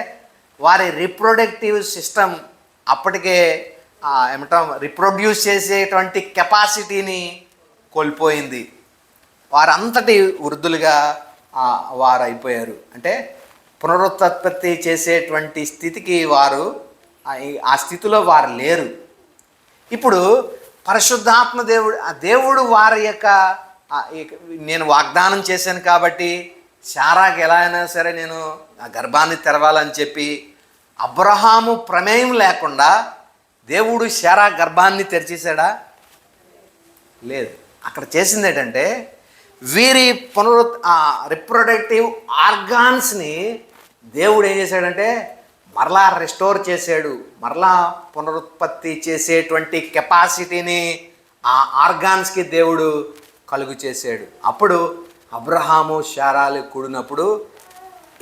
వారి రిప్రొడక్టివ్ సిస్టమ్ అప్పటికే ఏమంటాం, రిప్రొడ్యూస్ చేసేటువంటి కెపాసిటీని కోల్పోయింది. వారంతటి వృద్ధులుగా వారు అయిపోయారు. అంటే పునరుత్పత్తి చేసేటువంటి స్థితికి వారు ఆ స్థితిలో వారు లేరు. ఇప్పుడు పరిశుద్ధాత్మ దేవుడు వారి యొక్క నేను వాగ్దానం చేశాను కాబట్టి శారాకి ఎలా అయినా సరే నేను ఆ గర్భాన్ని తెరవాలని చెప్పి అబ్రహాము ప్రమేయం లేకుండా దేవుడు శారా గర్భాన్ని తెరిచేశాడా? లేదు. అక్కడ చేసింది ఏంటంటే వీరి రిప్రొడక్టివ్ ఆర్గాన్స్ని దేవుడు ఏం చేశాడంటే మరలా రెస్టోర్ చేశాడు, మరలా పునరుత్పత్తి చేసేటువంటి కెపాసిటీని ఆ ఆర్గాన్స్కి దేవుడు కలుగు చేశాడు. అప్పుడు అబ్రహాము శారాలు కూడినప్పుడు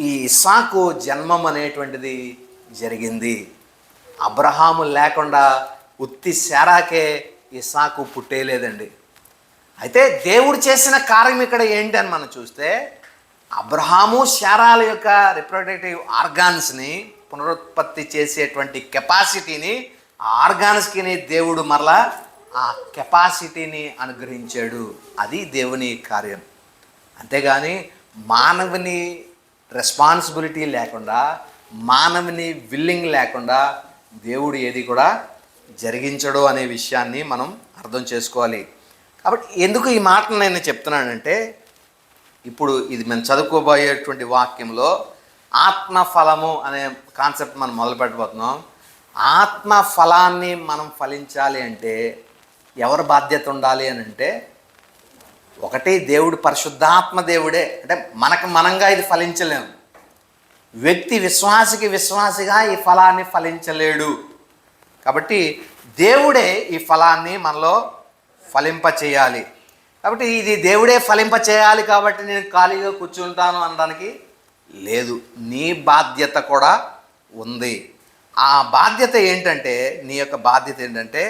ఈ ఇస్సాకు జన్మం అనేటువంటిది జరిగింది. అబ్రహాము లేకుండా ఉత్తి శారాకే ఇస్సాకు పుట్టేలేదండి. అయితే దేవుడు చేసిన కార్యం ఇక్కడ ఏంటి అని మనం చూస్తే, అబ్రహాము శారాల యొక్క రిప్రొడక్టివ్ ఆర్గాన్స్ని పునరుత్పత్తి చేసేటువంటి కెపాసిటీని ఆ ఆర్గాన్స్కి దేవుడు మరలా ఆ కెపాసిటీని అనుగ్రహించాడు. అది దేవుని కార్యం. అంతేగాని మానవుని రెస్పాన్సిబిలిటీ లేకుండా, మానవుని విల్లింగ్ లేకుండా దేవుడు ఏది కూడా జరిగించడు అనే విషయాన్ని మనం అర్థం చేసుకోవాలి. కాబట్టి ఎందుకు ఈ మాటను నేను చెప్తున్నానంటే, ఇప్పుడు ఇది మనం చదువుకోబోయేటువంటి వాక్యంలో ఆత్మ ఫలము అనే కాన్సెప్ట్ మనం మొదలు పెట్టబోతున్నాం. ఆత్మ ఫలాన్ని మనం ఫలించాలి అంటే ఎవరి బాధ్యత ఉండాలి అని అంటే, ఒకటి దేవుడు పరిశుద్ధాత్మ దేవుడే. అంటే మనంగా ఇది ఫలించలేము. వ్యక్తి విశ్వాసిగా ఈ ఫలాన్ని ఫలించలేడు. కాబట్టి దేవుడే ఈ ఫలాన్ని మనలో ఫలింపచేయాలి. కాబట్టి ఇది దేవుడే ఫలింపచేయాలి కాబట్టి నేను ఖాళీగా కూర్చుంటాను అనడానికి లేదు. నీ బాధ్యత కూడా ఉంది. ఆ బాధ్యత ఏంటంటే, నీ యొక్క బాధ్యత ఏంటంటే,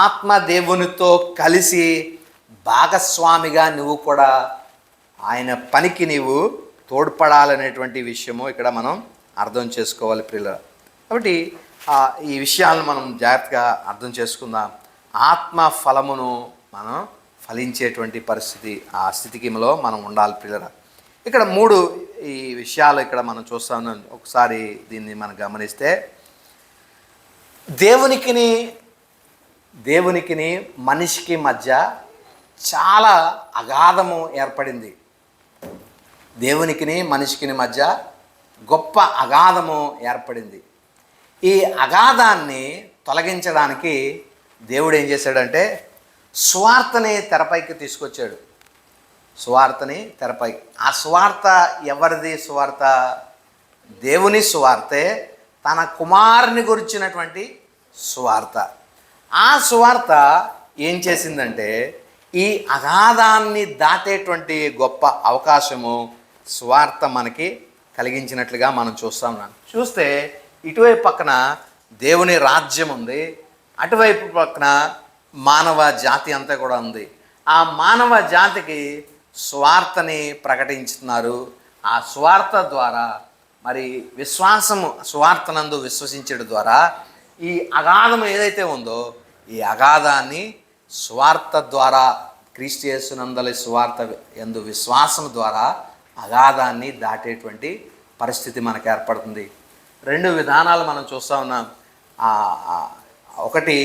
ఆత్మ దేవునితో కలిసి భాగస్వామిగా నువ్వు కూడా ఆయన పనికి నీవు తోడ్పడాలనేటువంటి విషయము ఇక్కడ మనం అర్థం చేసుకోవాలి ప్రియులారా. కాబట్టి ఈ విషయాలను మనం జాగ్రత్తగా అర్థం చేసుకుందాం. ఆత్మ ఫలమును మనం ఫలించేటువంటి పరిస్థితి, ఆ స్థితికిలో మనం ఉండాలి ప్రియులారా. ఇక్కడ 3 ఈ విషయాలు ఇక్కడ మనం చూస్తా ఉన్నాం. ఒకసారి దీన్ని మనం గమనిస్తే, దేవునికిని మనిషికి మధ్య చాలా అగాధము ఏర్పడింది. దేవునికిని మనిషికిని మధ్య గొప్ప అగాధము ఏర్పడింది. ఈ అగాధాన్ని తొలగించడానికి దేవుడు ఏం చేశాడంటే, సువార్తని తెరపైకి తీసుకొచ్చాడు. సువార్తని తెరపై. ఆ సువార్త ఎవరిది? సువార్త దేవుని సువార్తే, తన కుమారుని గురించినటువంటి సువార్త. ఆ సువార్త ఏం చేసిందంటే, ఈ అగాధాన్ని దాటేటువంటి గొప్ప అవకాశము సువార్త మనకి కలిగించినట్లుగా మనం చూస్తాం. చూస్తే ఇటువైపు పక్కన దేవుని రాజ్యం ఉంది, అటువైపు పక్కన మానవ జాతి అంతా కూడా ఉంది. ఆ మానవ జాతికి స్వార్థని ప్రకటించుతున్నారు. ఆ స్వార్థ ద్వారా మరి స్వార్థనందు విశ్వసించడం ద్వారా ఈ అగాధం ఏదైతే ఉందో, ఈ అగాధాన్ని స్వార్థ ద్వారా, క్రీస్తు యేసునందలి స్వార్థ యందు విశ్వాసం ద్వారా అగాధాన్ని దాటేటువంటి పరిస్థితి మనకు ఏర్పడుతుంది. 2 విధానాలు మనం చూస్తూ ఉన్నాం. ఒకటి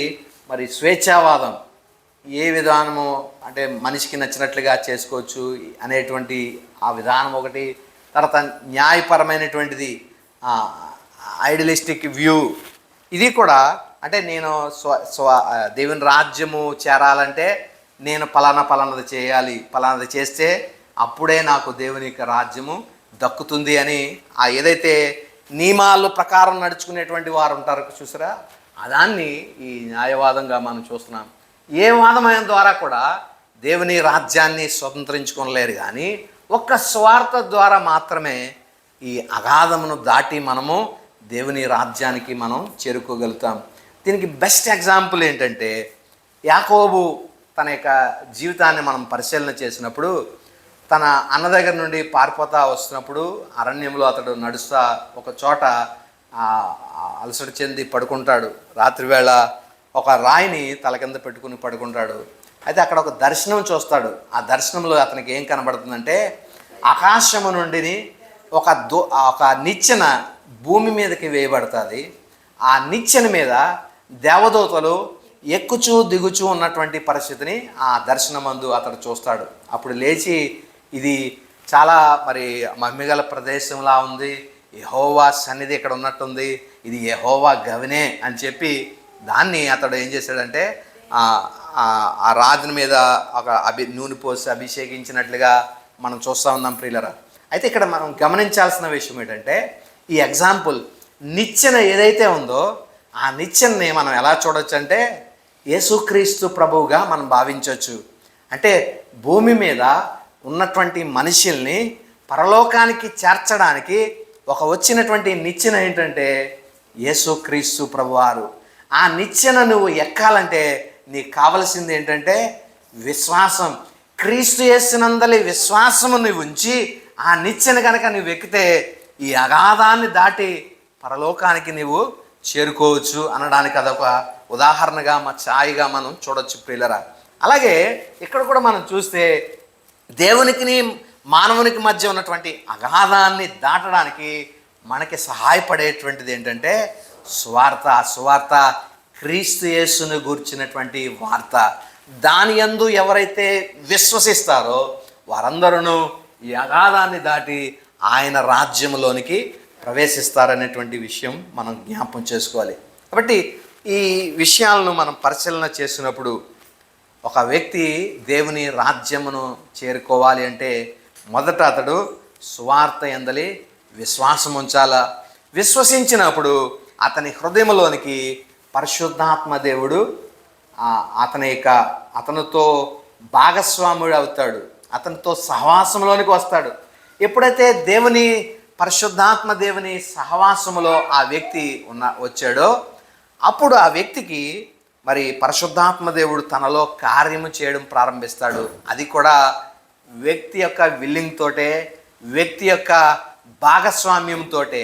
మరి స్వేచ్ఛావాదం, ఏ విధానము అంటే మనిషికి నచ్చినట్లుగా చేసుకోవచ్చు అనేటువంటి ఆ విధానం ఒకటి. తర్వాత న్యాయపరమైనటువంటిది ఐడియలిస్టిక్ వ్యూ, ఇది కూడా. అంటే నేను దేవుని రాజ్యము చేరాలంటే నేను పలానాది చేయాలి, పలానాది చేస్తే అప్పుడే నాకు దేవుని యొక్క రాజ్యము దక్కుతుంది అని ఆ ఏదైతే నియమాల ప్రకారం నడుచుకునేటువంటి వారు ఉంటారు చూసారా, దాన్ని ఈ న్యాయవాదంగా మనం చూస్తున్నాం. ఏ వాదమైన ద్వారా కూడా దేవుని రాజ్యాన్ని స్వతంత్రించుకోలేరు. కానీ ఒక్క స్వార్థ ద్వారా మాత్రమే ఈ అగాధమును దాటి మనము దేవుని రాజ్యానికి మనం చేరుకోగలుగుతాం. దీనికి బెస్ట్ ఎగ్జాంపుల్ ఏంటంటే, యాకోబు తన యొక్క జీవితాన్ని మనం పరిశీలన చేసినప్పుడు, తన అన్న దగ్గర నుండి పారిపోతా వస్తున్నప్పుడు అరణ్యంలో అతడు నడుస్తా ఒక చోట అలసట చెంది పడుకుంటాడు. రాత్రివేళ ఒక రాయిని తల కింద పెట్టుకుని పడుకుంటాడు. అయితే అక్కడ ఒక దర్శనం చూస్తాడు. ఆ దర్శనంలో అతనికి ఏం కనబడుతుందంటే, ఆకాశము నుండి ఒక నిచ్చెన భూమి మీదకి వేయబడుతుంది. ఆ నిచ్చెన మీద దేవదూతలు ఎక్కుచూ దిగుచూ ఉన్నటువంటి పరిస్థితిని ఆ దర్శనమందు అతడు చూస్తాడు. అప్పుడు లేచి, ఇది చాలా మరి మహిమగల ప్రదేశంలా ఉంది, యెహోవా సన్నిధి ఇక్కడ ఉన్నట్టుంది, ఇది యెహోవా గవినే అని చెప్పి దాన్ని అతడు ఏం చేశాడంటే ఆ రాజుని మీద ఒక నూనె పోసి అభిషేకించినట్లుగా మనం చూస్తూ ఉన్నాం ప్రియులరా. అయితే ఇక్కడ మనం గమనించాల్సిన విషయం ఏంటంటే, ఈ ఎగ్జాంపుల్ నిచ్చెన ఏదైతే ఉందో ఆ నిచ్చెనని మనం ఎలా చూడొచ్చు అంటే యేసుక్రీస్తు ప్రభువుగా మనం భావించవచ్చు. అంటే భూమి మీద ఉన్నటువంటి మనుషుల్ని పరలోకానికి చేర్చడానికి వచ్చినటువంటి నిచ్చెన ఏంటంటే యేసుక్రీస్తు ప్రభువారు. ఆ నిచ్చెన నువ్వు ఎక్కాలంటే నీకు కావలసింది ఏంటంటే విశ్వాసం. క్రీస్తు యేసునందలి విశ్వాసము నువ్వు ఉంచి ఆ నిచ్చెన కనుక నువ్వు ఎక్కితే ఈ అగాధాన్ని దాటి పరలోకానికి నువ్వు చేరుకోవచ్చు అనడానికి అదొక ఉదాహరణగా ఛాయగా మనం చూడొచ్చు ప్రియులరా. అలాగే ఇక్కడ కూడా మనం చూస్తే దేవునికి మానవునికి మధ్య ఉన్నటువంటి అగాధాన్ని దాటడానికి మనకి సహాయపడేటువంటిది ఏంటంటే సువార్త క్రీస్తు యేసును గూర్చినటువంటి వార్త. దాని యందు ఎవరైతే విశ్వసిస్తారో వారందరూ ఈ అగాధాన్ని దాటి ఆయన రాజ్యంలోనికి ప్రవేశిస్తారనేటువంటి విషయం మనం జ్ఞాపకం చేసుకోవాలి. కాబట్టి ఈ విషయాలను మనం పరిశీలన చేసినప్పుడు ఒక వ్యక్తి దేవుని రాజ్యమును చేరుకోవాలి అంటే మొదట అతడు సువార్త యందలి విశ్వాసం ఉంచాలా. విశ్వసించినప్పుడు అతని హృదయంలోనికి పరిశుద్ధాత్మ దేవుడు అతనితో భాగస్వాముడు అవుతాడు, అతనితో సహవాసంలోనికి వస్తాడు. ఎప్పుడైతే పరిశుద్ధాత్మ దేవుని సహవాసములో ఆ వ్యక్తి వచ్చాడో అప్పుడు ఆ వ్యక్తికి మరి పరిశుద్ధాత్మ దేవుడు తనలో కార్యము చేయడం ప్రారంభిస్తాడు. అది కూడా వ్యక్తి యొక్క విల్లింగ్ తోటే, వ్యక్తి యొక్క భాగస్వామ్యంతోటే.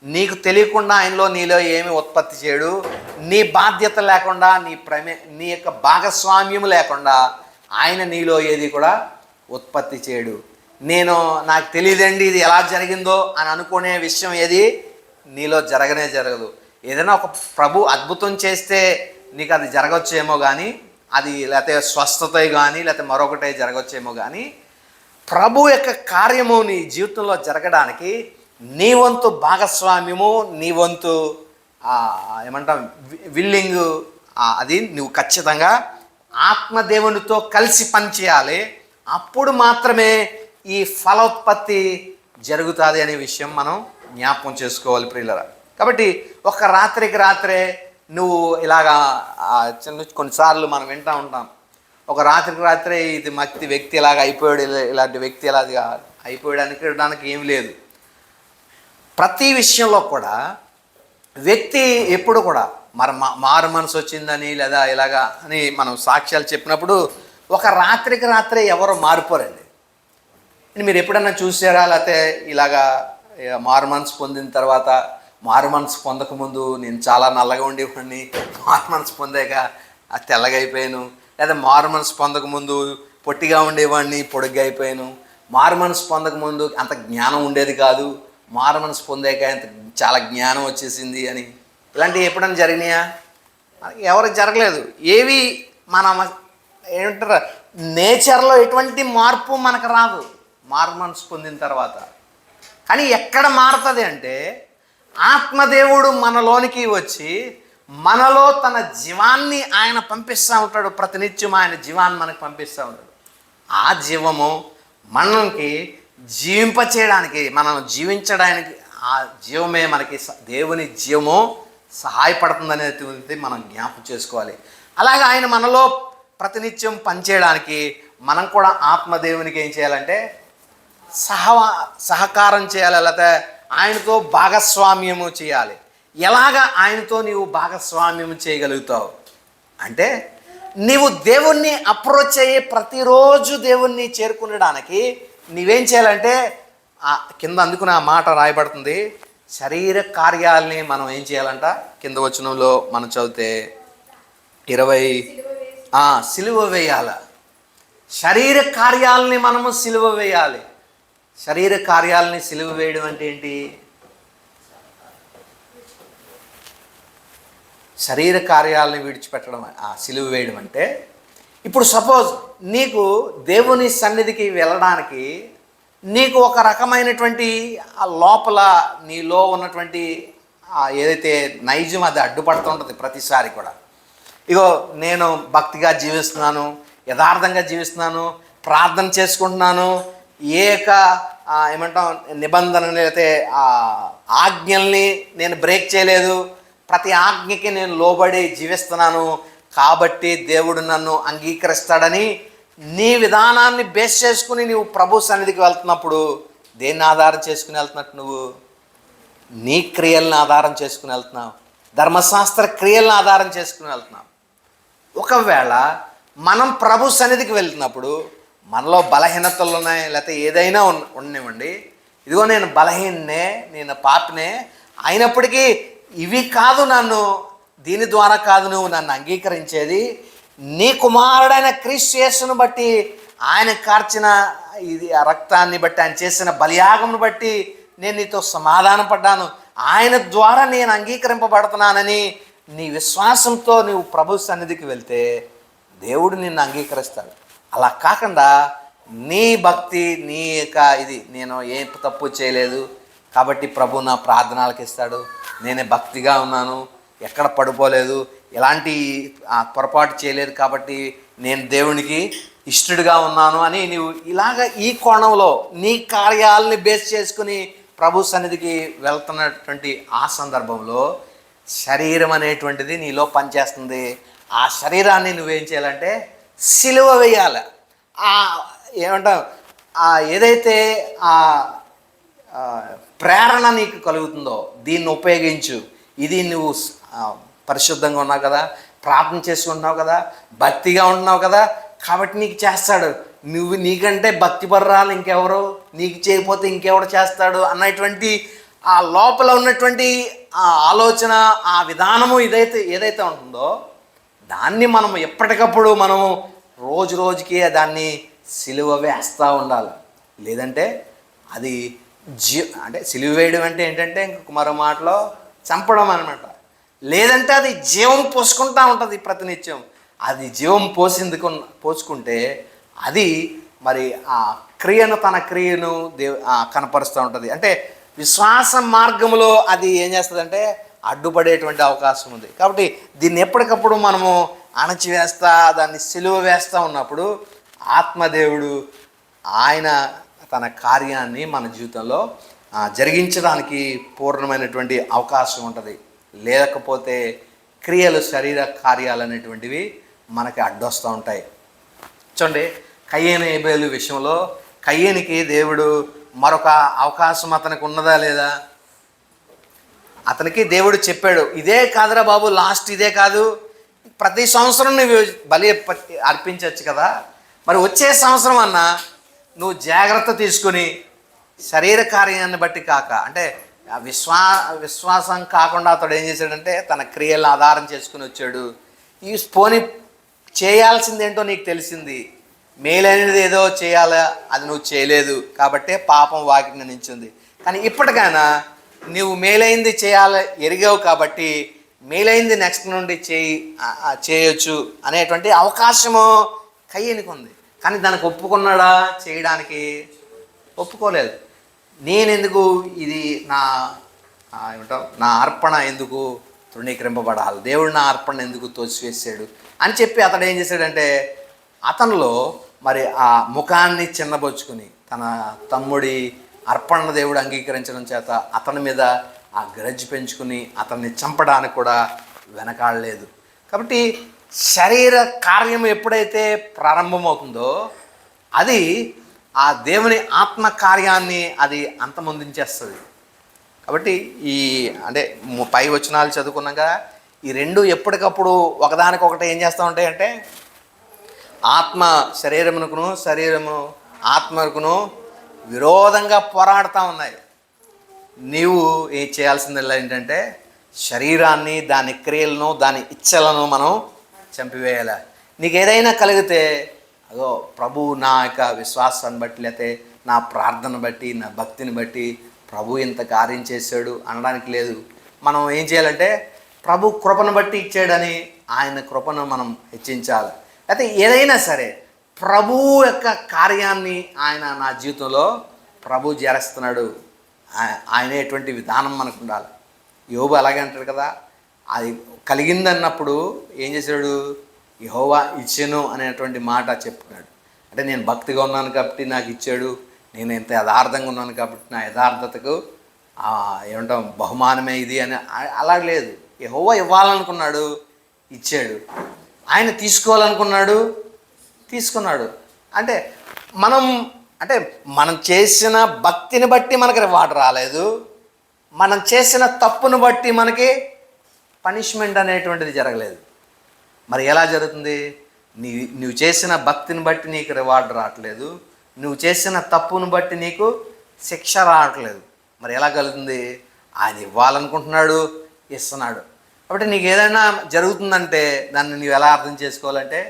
నీకు తెలియకుండా నీలో ఏమి ఉత్పత్తి చేయడు. నీ బాధ్యత లేకుండా, నీ యొక్క భాగస్వామ్యం లేకుండా ఆయన నీలో ఏది కూడా ఉత్పత్తి చేయడు. నాకు తెలియదండి ఇది ఎలా జరిగిందో అని అనుకునే విషయం ఏది నీలో జరగదు. ఏదైనా ఒక ప్రభు అద్భుతం చేస్తే నీకు అది జరగచ్చేమో కానీ, అది లేకపోతే స్వస్థత కానీ లేకపోతే మరొకటే జరగచ్చేమో కానీ, ప్రభు యొక్క కార్యము నీ జీవితంలో జరగడానికి నీ వంతు భాగస్వామ్యము, నీ వంతు ఏమంటాం విల్లింగ్, అది నువ్వు ఖచ్చితంగా ఆత్మదేవునితో కలిసి పనిచేయాలి. అప్పుడు మాత్రమే ఈ ఫలోత్పత్తి జరుగుతుంది అనే విషయం మనం జ్ఞాపకం చేసుకోవాలి ప్రియులరా. కాబట్టి ఒక రాత్రికి రాత్రే నువ్వు ఇలాగా కొన్నిసార్లు మనం వింటూ ఉంటాం, ఒక రాత్రికి రాత్రే ఇది వ్యక్తి ఇలాగ అయిపోయాడు, ఇలాంటి వ్యక్తి ఇలాగా అయిపోయాడు అనుకోవడానికి ఏం లేదు. ప్రతి విషయంలో కూడా వ్యక్తి ఎప్పుడు కూడా మారు మనసు వచ్చిందని లేదా ఇలాగా అని మనం సాక్ష్యాలు చెప్పినప్పుడు ఒక రాత్రికి రాత్రే ఎవరు మారిపోరండి. మీరు ఎప్పుడన్నా చూసారా? లేకపోతే ఇలాగా మారు మనసు పొందిన తర్వాత, మారు మనసు పొందకముందు నేను చాలా నల్లగా ఉండేవాడిని, మారు మనసు పొందాక తెల్లగా అయిపోయాను, లేదా మారు మనసు పొందకముందు పొట్టిగా ఉండేవాడిని పొడుగ్గా అయిపోయాను, మారు మనసు పొందకముందు అంత జ్ఞానం ఉండేది కాదు, మారు మనసు పొందాక అంత చాలా జ్ఞానం వచ్చేసింది అని. ఇలాంటివి ఎప్పుడైనా జరిగినాయా? ఎవరికి జరగలేదు. ఏవి ఏమంటారు, నేచర్లో ఎటువంటి మార్పు మనకు రాదు మారు మనసు పొందిన తర్వాత. కానీ ఎక్కడ మారుతుంది అంటే ఆత్మదేవుడు మనలోనికి వచ్చి మనలో తన జీవాన్ని ఆయన పంపిస్తూ ఉంటాడు. ప్రతినిత్యం ఆయన జీవాన్ని మనకు పంపిస్తూ ఉంటాడు. ఆ జీవము మనకి జీవింపచేయడానికి, మనం జీవించడానికి ఆ జీవమే మనకి దేవుని జీవము సహాయపడుతుందనేది మనం జ్ఞాపకం చేసుకోవాలి. అలాగే ఆయన మనలో ప్రతినిత్యం పనిచేయడానికి మనం కూడా ఆత్మదేవునికి ఏం చేయాలంటే సహకారం చేయాలి, లేకపోతే ఆయనతో భాగస్వామ్యము చేయాలి. ఎలాగ ఆయనతో నీవు భాగస్వామ్యం చేయగలుగుతావు అంటే నీవు దేవుణ్ణి అప్రోచ్ అయ్యి ప్రతిరోజు దేవుణ్ణి చేరుకునడానికి నీవేం చేయాలంటే కింద అందుకున్న మాట రాయబడుతుంది, శరీర కార్యాలని మనం ఏం చేయాలంట. కింద వచనంలో మనం చదివితే 20 సిలువ వేయాల. శరీర కార్యాలని మనము సిలువ వేయాలి. శరీర కార్యాలని సిలువ వేయడం అంటే ఏంటి? శరీర కార్యాలని విడిచిపెట్టడం, సిలువ వేయడం అంటే ఇప్పుడు సపోజ్ నీకు దేవుని సన్నిధికి వెళ్ళడానికి నీకు ఒక రకమైనటువంటి లోపల నీలో ఉన్నటువంటి ఏదైతే నైజం అది అడ్డుపడుతూ ఉంటుంది ప్రతిసారి కూడా. ఇగో నేను భక్తిగా జీవిస్తున్నాను, యథార్థంగా జీవిస్తున్నాను, ప్రార్థన చేసుకుంటున్నాను, ఏమంటాం నిబంధనలు అయితే ఆజ్ఞల్ని నేను బ్రేక్ చేయలేదు, ప్రతి ఆజ్ఞకి నేను లోబడి జీవిస్తున్నాను, కాబట్టి దేవుడు నన్ను అంగీకరిస్తాడని నీ విధానాన్ని బేస్ చేసుకుని నువ్వు ప్రభు సన్నిధికి వెళ్తున్నప్పుడు దేన్ని ఆధారం చేసుకుని వెళ్తున్నట్టు? నువ్వు నీ క్రియలను ఆధారం చేసుకుని వెళ్తున్నావు, ధర్మశాస్త్ర క్రియలను ఆధారం చేసుకుని వెళ్తున్నావు. ఒకవేళ మనం ప్రభు సన్నిధికి వెళ్తున్నప్పుడు మనలో బలహీనతలు ఉన్నాయి, లేకపోతే ఏదైనా ఉండనివ్వండి, ఇదిగో నేను బలహీననే, నేను పాపినే, అయినప్పటికీ ఇవి కాదు నన్ను, దీని ద్వారా కాదు నువ్వు నన్ను అంగీకరించేది, నీ కుమారుడైన క్రీస్తు యేసును బట్టి, ఆయన కార్చిన ఇది ఆ రక్తాన్ని బట్టి, ఆయన చేసిన బలియాగమును బట్టి నేను నీతో సమాధాన పడ్డాను, ఆయన ద్వారా నేను అంగీకరింపబడుతున్నానని నీ విశ్వాసంతో నువ్వు ప్రభు సన్నిధికి వెళ్తే దేవుడు నిన్ను అంగీకరిస్తాడు. అలా కాకుండా నీ భక్తి, నీ యొక్క ఇది, నేను ఏ తప్పు చేయలేదు కాబట్టి ప్రభు నా ప్రార్థనలకు ఇస్తాడు, నేనే భక్తిగా ఉన్నాను, ఎక్కడ పడిపోలేదు, ఎలాంటి పొరపాటు చేయలేదు కాబట్టి నేను దేవునికి ఇష్టడుగా ఉన్నాను అని నీవు ఇలాగ ఈ కోణంలో నీ కార్యాలని బేస్ చేసుకుని ప్రభు సన్నిధికి వెళ్తున్నటువంటి ఆ సందర్భంలో శరీరం అనేటువంటిది నీలో పనిచేస్తుంది. ఆ శరీరాన్ని నువ్వేం చేయాలంటే సిలువ వేయాలి. ఏమంటావు, ఏదైతే ఆ ప్రేరణ నీకు కలుగుతుందో దీన్ని ఉపయోగించు. ఇది నువ్వు పరిశుద్ధంగా ఉన్నావు కదా, ప్రార్థన చేసుకుంటున్నావు కదా, భక్తిగా ఉంటున్నావు కదా, కాబట్టి నీకు చేస్తాడు. నువ్వు నీకంటే భక్తిపరురాలు ఇంకెవరు, నీకు చేయకపోతే ఇంకెవరు చేస్తాడు అన్నటువంటి ఆ లోపల ఉన్నటువంటి ఆ ఆలోచన, ఆ విధానము ఏదైతే ఉంటుందో దాన్ని మనం ఎప్పటికప్పుడు మనము రోజు రోజుకి దాన్ని సిలువ వేస్తూ ఉండాలి. లేదంటే అది అంటే సిలువ వేయడం అంటే ఏంటంటే ఇంకొక మరో మాటలో చంపడం అనమాట. లేదంటే అది జీవం పోసుకుంటూ ఉంటుంది ప్రతినిత్యం. అది జీవం పోసుకుంటే అది మరి ఆ క్రియను, తన క్రియను కనపరుస్తూ ఉంటుంది. అంటే విశ్వాస మార్గంలో అది ఏం చేస్తుందంటే అడ్డుపడేటువంటి అవకాశం ఉంది. కాబట్టి దీన్ని ఎప్పటికప్పుడు మనము అణచివేస్తా, దాన్ని సిలువ వేస్తూ ఉన్నప్పుడు ఆత్మదేవుడు ఆయన తన కార్యాన్ని మన జీవితంలో జరిగించడానికి పూర్ణమైనటువంటి అవకాశం ఉంటుంది. లేకపోతే క్రియలు, శరీర కార్యాలు అనేటువంటివి మనకి అడ్డొస్తూ ఉంటాయి. చూడండి, కయ్యేను హేబేలు విషయంలో కయ్యేనికి దేవుడు మరొక అవకాశం అతనికి ఉన్నదా లేదా? అతనికి దేవుడు చెప్పాడు, ఇదే కాదురా బాబు లాస్ట్, ఇదే కాదు, ప్రతి సంవత్సరం నువ్వు బలి అర్పించవచ్చు కదా, మరి వచ్చే సంవత్సరం అన్నా నువ్వు జాగ్రత్త తీసుకుని శరీర కార్యాన్ని బట్టి కాక, అంటే విశ్వాసం కాకుండా అతడు ఏం చేశాడంటే తన క్రియలను ఆధారం చేసుకుని వచ్చాడు. ఈ పోని చేయాల్సిందేంటో నీకు తెలిసింది, మేలైనది ఏదో చేయాలా, అది నువ్వు చేయలేదు కాబట్టే పాపం వాకిట నించుంది. కానీ ఇప్పటికైనా నువ్వు మేలైంది చేయాలి ఎరిగావు కాబట్టి మేలైంది నెక్స్ట్ నుండి చేయొచ్చు అనేటువంటి అవకాశము కయ్యేనికి ఉంది. కానీ దానికి ఒప్పుకున్నాడా? చేయడానికి ఒప్పుకోలేదు. నేనెందుకు ఇది నా అర్పణ ఎందుకు తృణీకరింపబడాలి, దేవుడు నా అర్పణ ఎందుకు తోసివేసాడు అని చెప్పి అతడు ఏం చేశాడంటే అతనిలో మరి ఆ ముఖాన్ని చిన్నబొచ్చుకుని తన తమ్ముడి అర్పణ దేవుడు అంగీకరించడం చేత అతని మీద ఆ గ్రడ్జ్ పెంచుకుని అతన్ని చంపడానికి కూడా వెనకాడలేదు. కాబట్టి శరీర కార్యం ఎప్పుడైతే ప్రారంభమవుతుందో అది ఆ దేవుని ఆత్మ కార్యాన్ని అది అంతమొందించేస్తుంది. కాబట్టి అంటే పై వచనాలు చదువుకున్నాక ఈ రెండు ఎప్పటికప్పుడు ఒకదానికొకటి ఏం చేస్తూ ఉంటాయంటే ఆత్మ శరీరమునకును, శరీరము ఆత్మకును విరోధంగా పోరాడుతూ ఉన్నాయి. నీవు ఏం చేయాల్సిందల్లా ఏంటంటే శరీరాన్ని, దాని క్రియలను, దాని ఇచ్చలను మనం చంపివేయాలి. నీకు ఏదైనా కలిగితే అదో ప్రభు నా యొక్క విశ్వాసాన్ని బట్టి, లేకపోతే నా ప్రార్థన బట్టి, నా భక్తిని బట్టి ప్రభు ఇంత కార్యం చేశాడు అనడానికి లేదు. మనం ఏం చేయాలంటే ప్రభు కృపను బట్టి ఇచ్చాడని ఆయన కృపను మనం హెచ్చించాలి. అయితే ఏదైనా సరే ప్రభు యొక్క కార్యాన్ని ఆయన నా జీవితంలో ప్రభు చేస్తున్నాడు ఆయనేటువంటి విధానం మనకు ఉండాలి. యోబు అలాగే అంటాడు కదా, అది కలిగిందన్నప్పుడు ఏం చేశాడు, యెహోవా ఇచ్చెను అనేటువంటి మాట చెప్పుకున్నాడు. అంటే నేను భక్తిగా ఉన్నాను కాబట్టి నాకు ఇచ్చాడు, నేను ఎంత యథార్థంగా ఉన్నాను కాబట్టి నా యథార్థతకు ఏమంటాం బహుమానమే ఇది అని అలా లేదు. యెహోవా ఇవ్వాలనుకున్నాడు, ఇచ్చాడు. ఆయన తీసుకోవాలనుకున్నాడు, తీసుకున్నాడు. అంటే మనం చేసిన భక్తిని బట్టి మనకి రివార్డ్ రాలేదు, మనం చేసిన తప్పును బట్టి మనకి పనిష్మెంట్ అనేటువంటిది జరగలేదు. మరి ఎలా జరుగుతుంది? నువ్వు చేసిన భక్తిని బట్టి నీకు రివార్డ్ రావట్లేదు, నువ్వు చేసిన తప్పును బట్టి నీకు శిక్ష రావట్లేదు. మరి ఎలా కలుగుతుంది? ఆయన ఇవ్వాలనుకుంటున్నాడు, ఇస్తున్నాడు. కాబట్టి నీకు ఏదైనా జరుగుతుందంటే దాన్ని నువ్వు ఎలా అర్థం చేసుకోవాలంటే,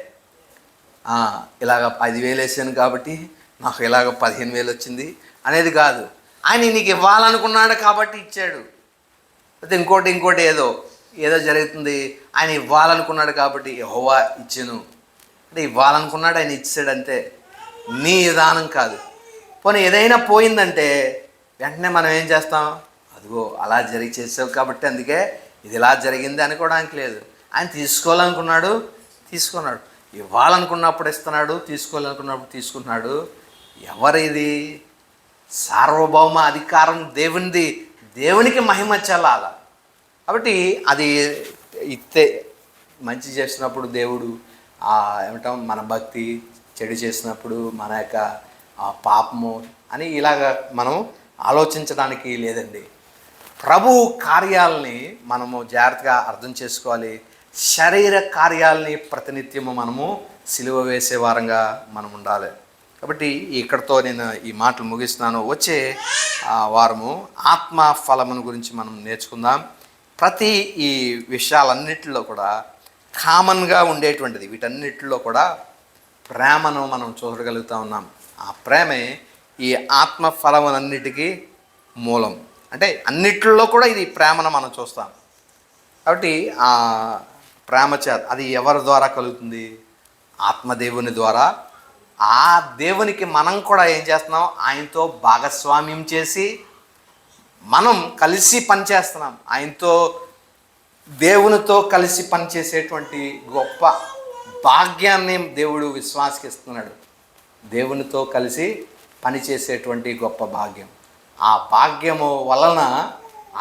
ఇలాగ 10,000 వేసాను కాబట్టి నాకు ఇలాగ 15,000 వచ్చింది అనేది కాదు. ఆయన నీకు ఇవ్వాలనుకున్నాడు కాబట్టి ఇచ్చాడు. అయితే ఇంకోటి ఏదో జరుగుతుంది, ఆయన ఇవ్వాలనుకున్నాడు కాబట్టి యెహోవా ఇచ్చెను అంటే ఇవ్వాలనుకున్నాడు, ఆయన ఇచ్చాడు అంతే. నీ విధానం కాదు. పోనీ ఏదైనా పోయిందంటే వెంటనే మనం ఏం చేస్తాం? అదిగో అలా చేసావు కాబట్టి అందుకే ఇది ఇలా జరిగింది అనుకోవడానికి లేదు. ఆయన తీసుకోవాలనుకున్నాడు, తీసుకున్నాడు. ఇవ్వాలనుకున్నప్పుడు ఇస్తున్నాడు, తీసుకోవాలనుకున్నప్పుడు తీసుకున్నాడు. ఎవరిది? సార్వభౌమ అధికారం దేవునిది. దేవునికి మహిమ చెల్లాల. కాబట్టి అది ఇస్తే మంచి చేసినప్పుడు దేవుడు ఏమంటాం మన భక్తి, చెడు చేసినప్పుడు మన యొక్క పాపము అని ఇలాగ మనం ఆలోచించడానికి లేదండి. ప్రభు కార్యాలని మనము జాగ్రత్తగా అర్థం చేసుకోవాలి. శరీర కార్యాలని ప్రతినిత్యము మనము సిలువ వేసే వారంగా మనం ఉండాలి. కాబట్టి ఇక్కడితో నేను ఈ మాటలు ముగిస్తున్నాను. వచ్చే వారము ఆత్మ ఫలమును గురించి మనం నేర్చుకుందాం. ప్రతి ఈ విషయాలన్నిటిలో కూడా కామన్గా ఉండేటువంటిది, వీటన్నిటిలో కూడా ప్రేమను మనం చూడగలుగుతూ ఉన్నాం. ఆ ప్రేమే ఈ ఆత్మ ఫలములన్నిటికీ మూలం. అంటే అన్నిటిలో కూడా ఇది ప్రేమను మనం చూస్తాం. కాబట్టి ఆ ప్రేమ చేత అది ఎవరి ద్వారా కలుగుతుంది? ఆత్మదేవుని ద్వారా. ఆ దేవునికి మనం కూడా ఏం చేస్తున్నాం? ఆయనతో భాగస్వామ్యం చేసి మనం కలిసి పనిచేస్తున్నాం. ఆయనతో దేవునితో కలిసి పనిచేసేటువంటి గొప్ప భాగ్యాన్ని దేవుడు విశ్వాసకి ఇస్తున్నాడు. దేవునితో కలిసి పనిచేసేటువంటి గొప్ప భాగ్యం. ఆ భాగ్యము వలన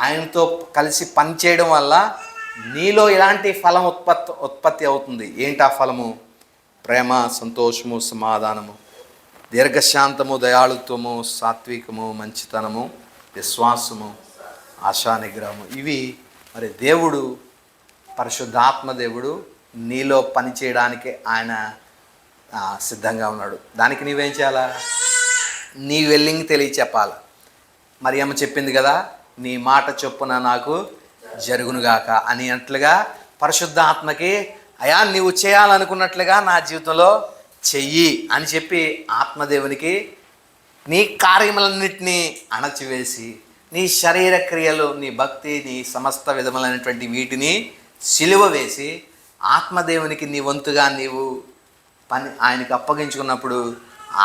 ఆయనతో కలిసి పనిచేయడం వల్ల నీలో ఇలాంటి ఫలం ఉత్పత్తి అవుతుంది. ఏంటి ఆ ఫలము? ప్రేమ, సంతోషము, సమాధానము, దీర్ఘశాంతము, దయాళుత్వము, సాత్వికము, మంచితనము, విశ్వాసము, ఆశా నిగ్రహము. ఇవి మరి దేవుడు, పరిశుద్ధాత్మ దేవుడు నీలో పని చేయడానికి ఆయన సిద్ధంగా ఉన్నాడు. దానికి నీవేం చేయాలా? నీ వెల్లింగ్ తెలియచెప్పాలి. మరి ఏమో చెప్పింది కదా, నీ మాట చొప్పున నాకు జరుగునుగాక అని అట్లుగా పరిశుద్ధాత్మకి అయా నీవు చేయాలనుకున్నట్లుగా నా జీవితంలో చెయ్యి అని చెప్పి ఆత్మదేవునికి నీ కార్యములన్నింటినీ అణచివేసి నీ శరీర క్రియలు, నీ భక్తి, నీ సమస్త విధములైనటువంటి వీటిని సిలువ వేసి ఆత్మదేవునికి నీ వంతుగా నీవు పని ఆయనకి అప్పగించుకున్నప్పుడు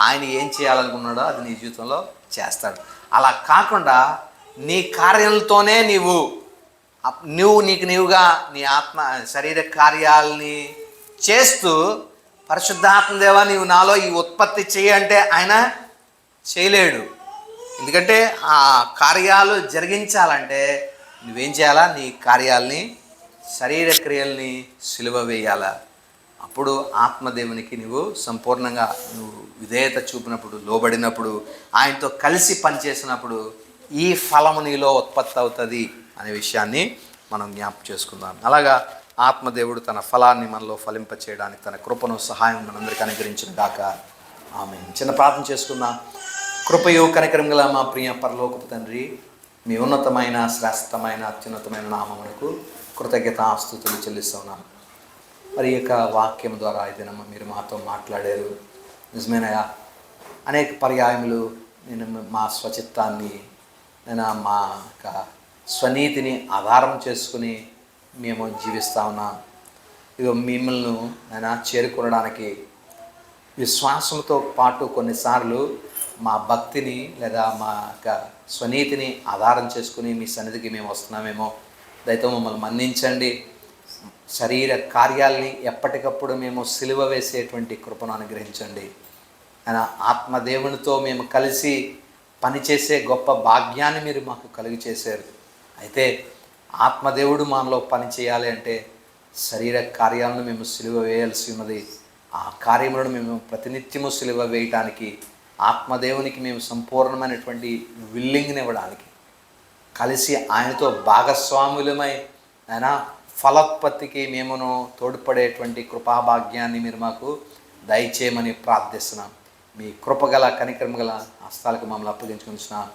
ఆయన ఏం చేయాలనుకున్నాడో అది నీ జీవితంలో చేస్తాడు. అలా కాకుండా నీ కార్యాలతోనే నీకు నీవుగా నీ ఆత్మ శరీర కార్యాలని చేస్తూ పరిశుద్ధాత్మదేవా నీవు నాలో ఈ ఉత్పత్తి చేయంటే ఆయన చేయలేడు. ఎందుకంటే ఆ కార్యాలు జరిగించాలంటే నువ్వేం చేయాలా? నీ కార్యాలని, శరీర క్రియల్ని సిలువ వేయాలా. అప్పుడు ఆత్మదేవునికి నువ్వు సంపూర్ణంగా విధేయత చూపినప్పుడు, లోబడినప్పుడు, ఆయనతో కలిసి పనిచేసినప్పుడు ఈ ఫలము నీలో ఉత్పత్తి అవుతుంది అనే విషయాన్ని మనం జ్ఞాపకం చేసుకుందాం. అలాగా ఆత్మదేవుడు తన ఫలాన్ని మనలో ఫలింపచేయడానికి తన కృపను, సహాయం మనందరికీ అనుగ్రహించిన గాక. ఆమేన్. చిన్న ప్రార్థన చేసుకుందాం. కృపయు కనికరం గల మా ప్రియ పరలోకపు తండ్రి, మీ ఉన్నతమైన, శ్రేష్టమైన, అత్యున్నతమైన నామమునకు కృతజ్ఞతాస్తుతులు చెల్లిస్తున్నాను. మరి యొక్క వాక్యం ద్వారా ఇదేనమ్మా మీరు మాతో మాట్లాడారు. నిజమేనయా, అనేక పర్యాయములు నేను మా స్వచిత్తాన్ని, నేను మా యొక్క స్వనీతిని ఆధారం చేసుకుని మేము జీవిస్తా ఉన్నాం. ఇదిగో మిమ్మల్ని నేను చేరుకోవడానికి విశ్వాసంతో పాటు కొన్నిసార్లు మా భక్తిని లేదా మా యొక్క స్వనీతిని ఆధారం చేసుకుని మీ సన్నిధికి మేము వస్తున్నామేమో. దయతో మమ్మల్ని మన్నించండి. శరీర కార్యాలని ఎప్పటికప్పుడు మేము సిలువ వేసేటువంటి కృపను అనుగ్రహించండి. ఆయన ఆత్మదేవునితో మేము కలిసి పనిచేసే గొప్ప భాగ్యాన్ని మీరు మాకు కలుగు చేశారు. అయితే ఆత్మదేవుడు మనలో పని చేయాలి అంటే శరీర కార్యాలను మేము సిలువ వేయాల్సి ఉన్నది. ఆ కార్యములను మేము ప్రతినిత్యము సిలువ వేయటానికి, ఆత్మదేవునికి మేము సంపూర్ణమైనటువంటి విల్లింగ్ని ఇవ్వడానికి, కలిసి ఆయనతో భాగస్వాములమై ఆయన ఫలోత్పత్తికి మేమును తోడ్పడేటువంటి కృపాభాగ్యాన్ని మీరు మాకు దయచేయమని ప్రార్థిస్తున్నాం. మీ కృపగల కనికరము గల హస్తాలకు మమ్మల్ని అప్పగించుకుంటున్నాం.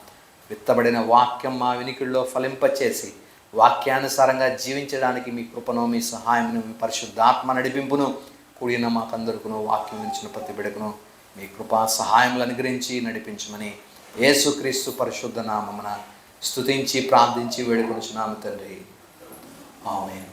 విత్తబడిన వాక్యం మా వినికిడిలో ఫలింపచేసి వాక్యానుసారంగా జీవించడానికి మీ కృపను, మీ సహాయమును, మీ పరిశుద్ధాత్మ నడిపింపును కూడిన మాకందరుకును, వాక్యం ఇచ్చిన ప్రతి బిడకును మీ కృపా సహాయములు అనుగ్రహించి నడిపించమని యేసుక్రీస్తు పరిశుద్ధ నామమున స్తుతించి ప్రార్థించి వేడుకొనుచున్నాము తండ్రి. ఆమేన్.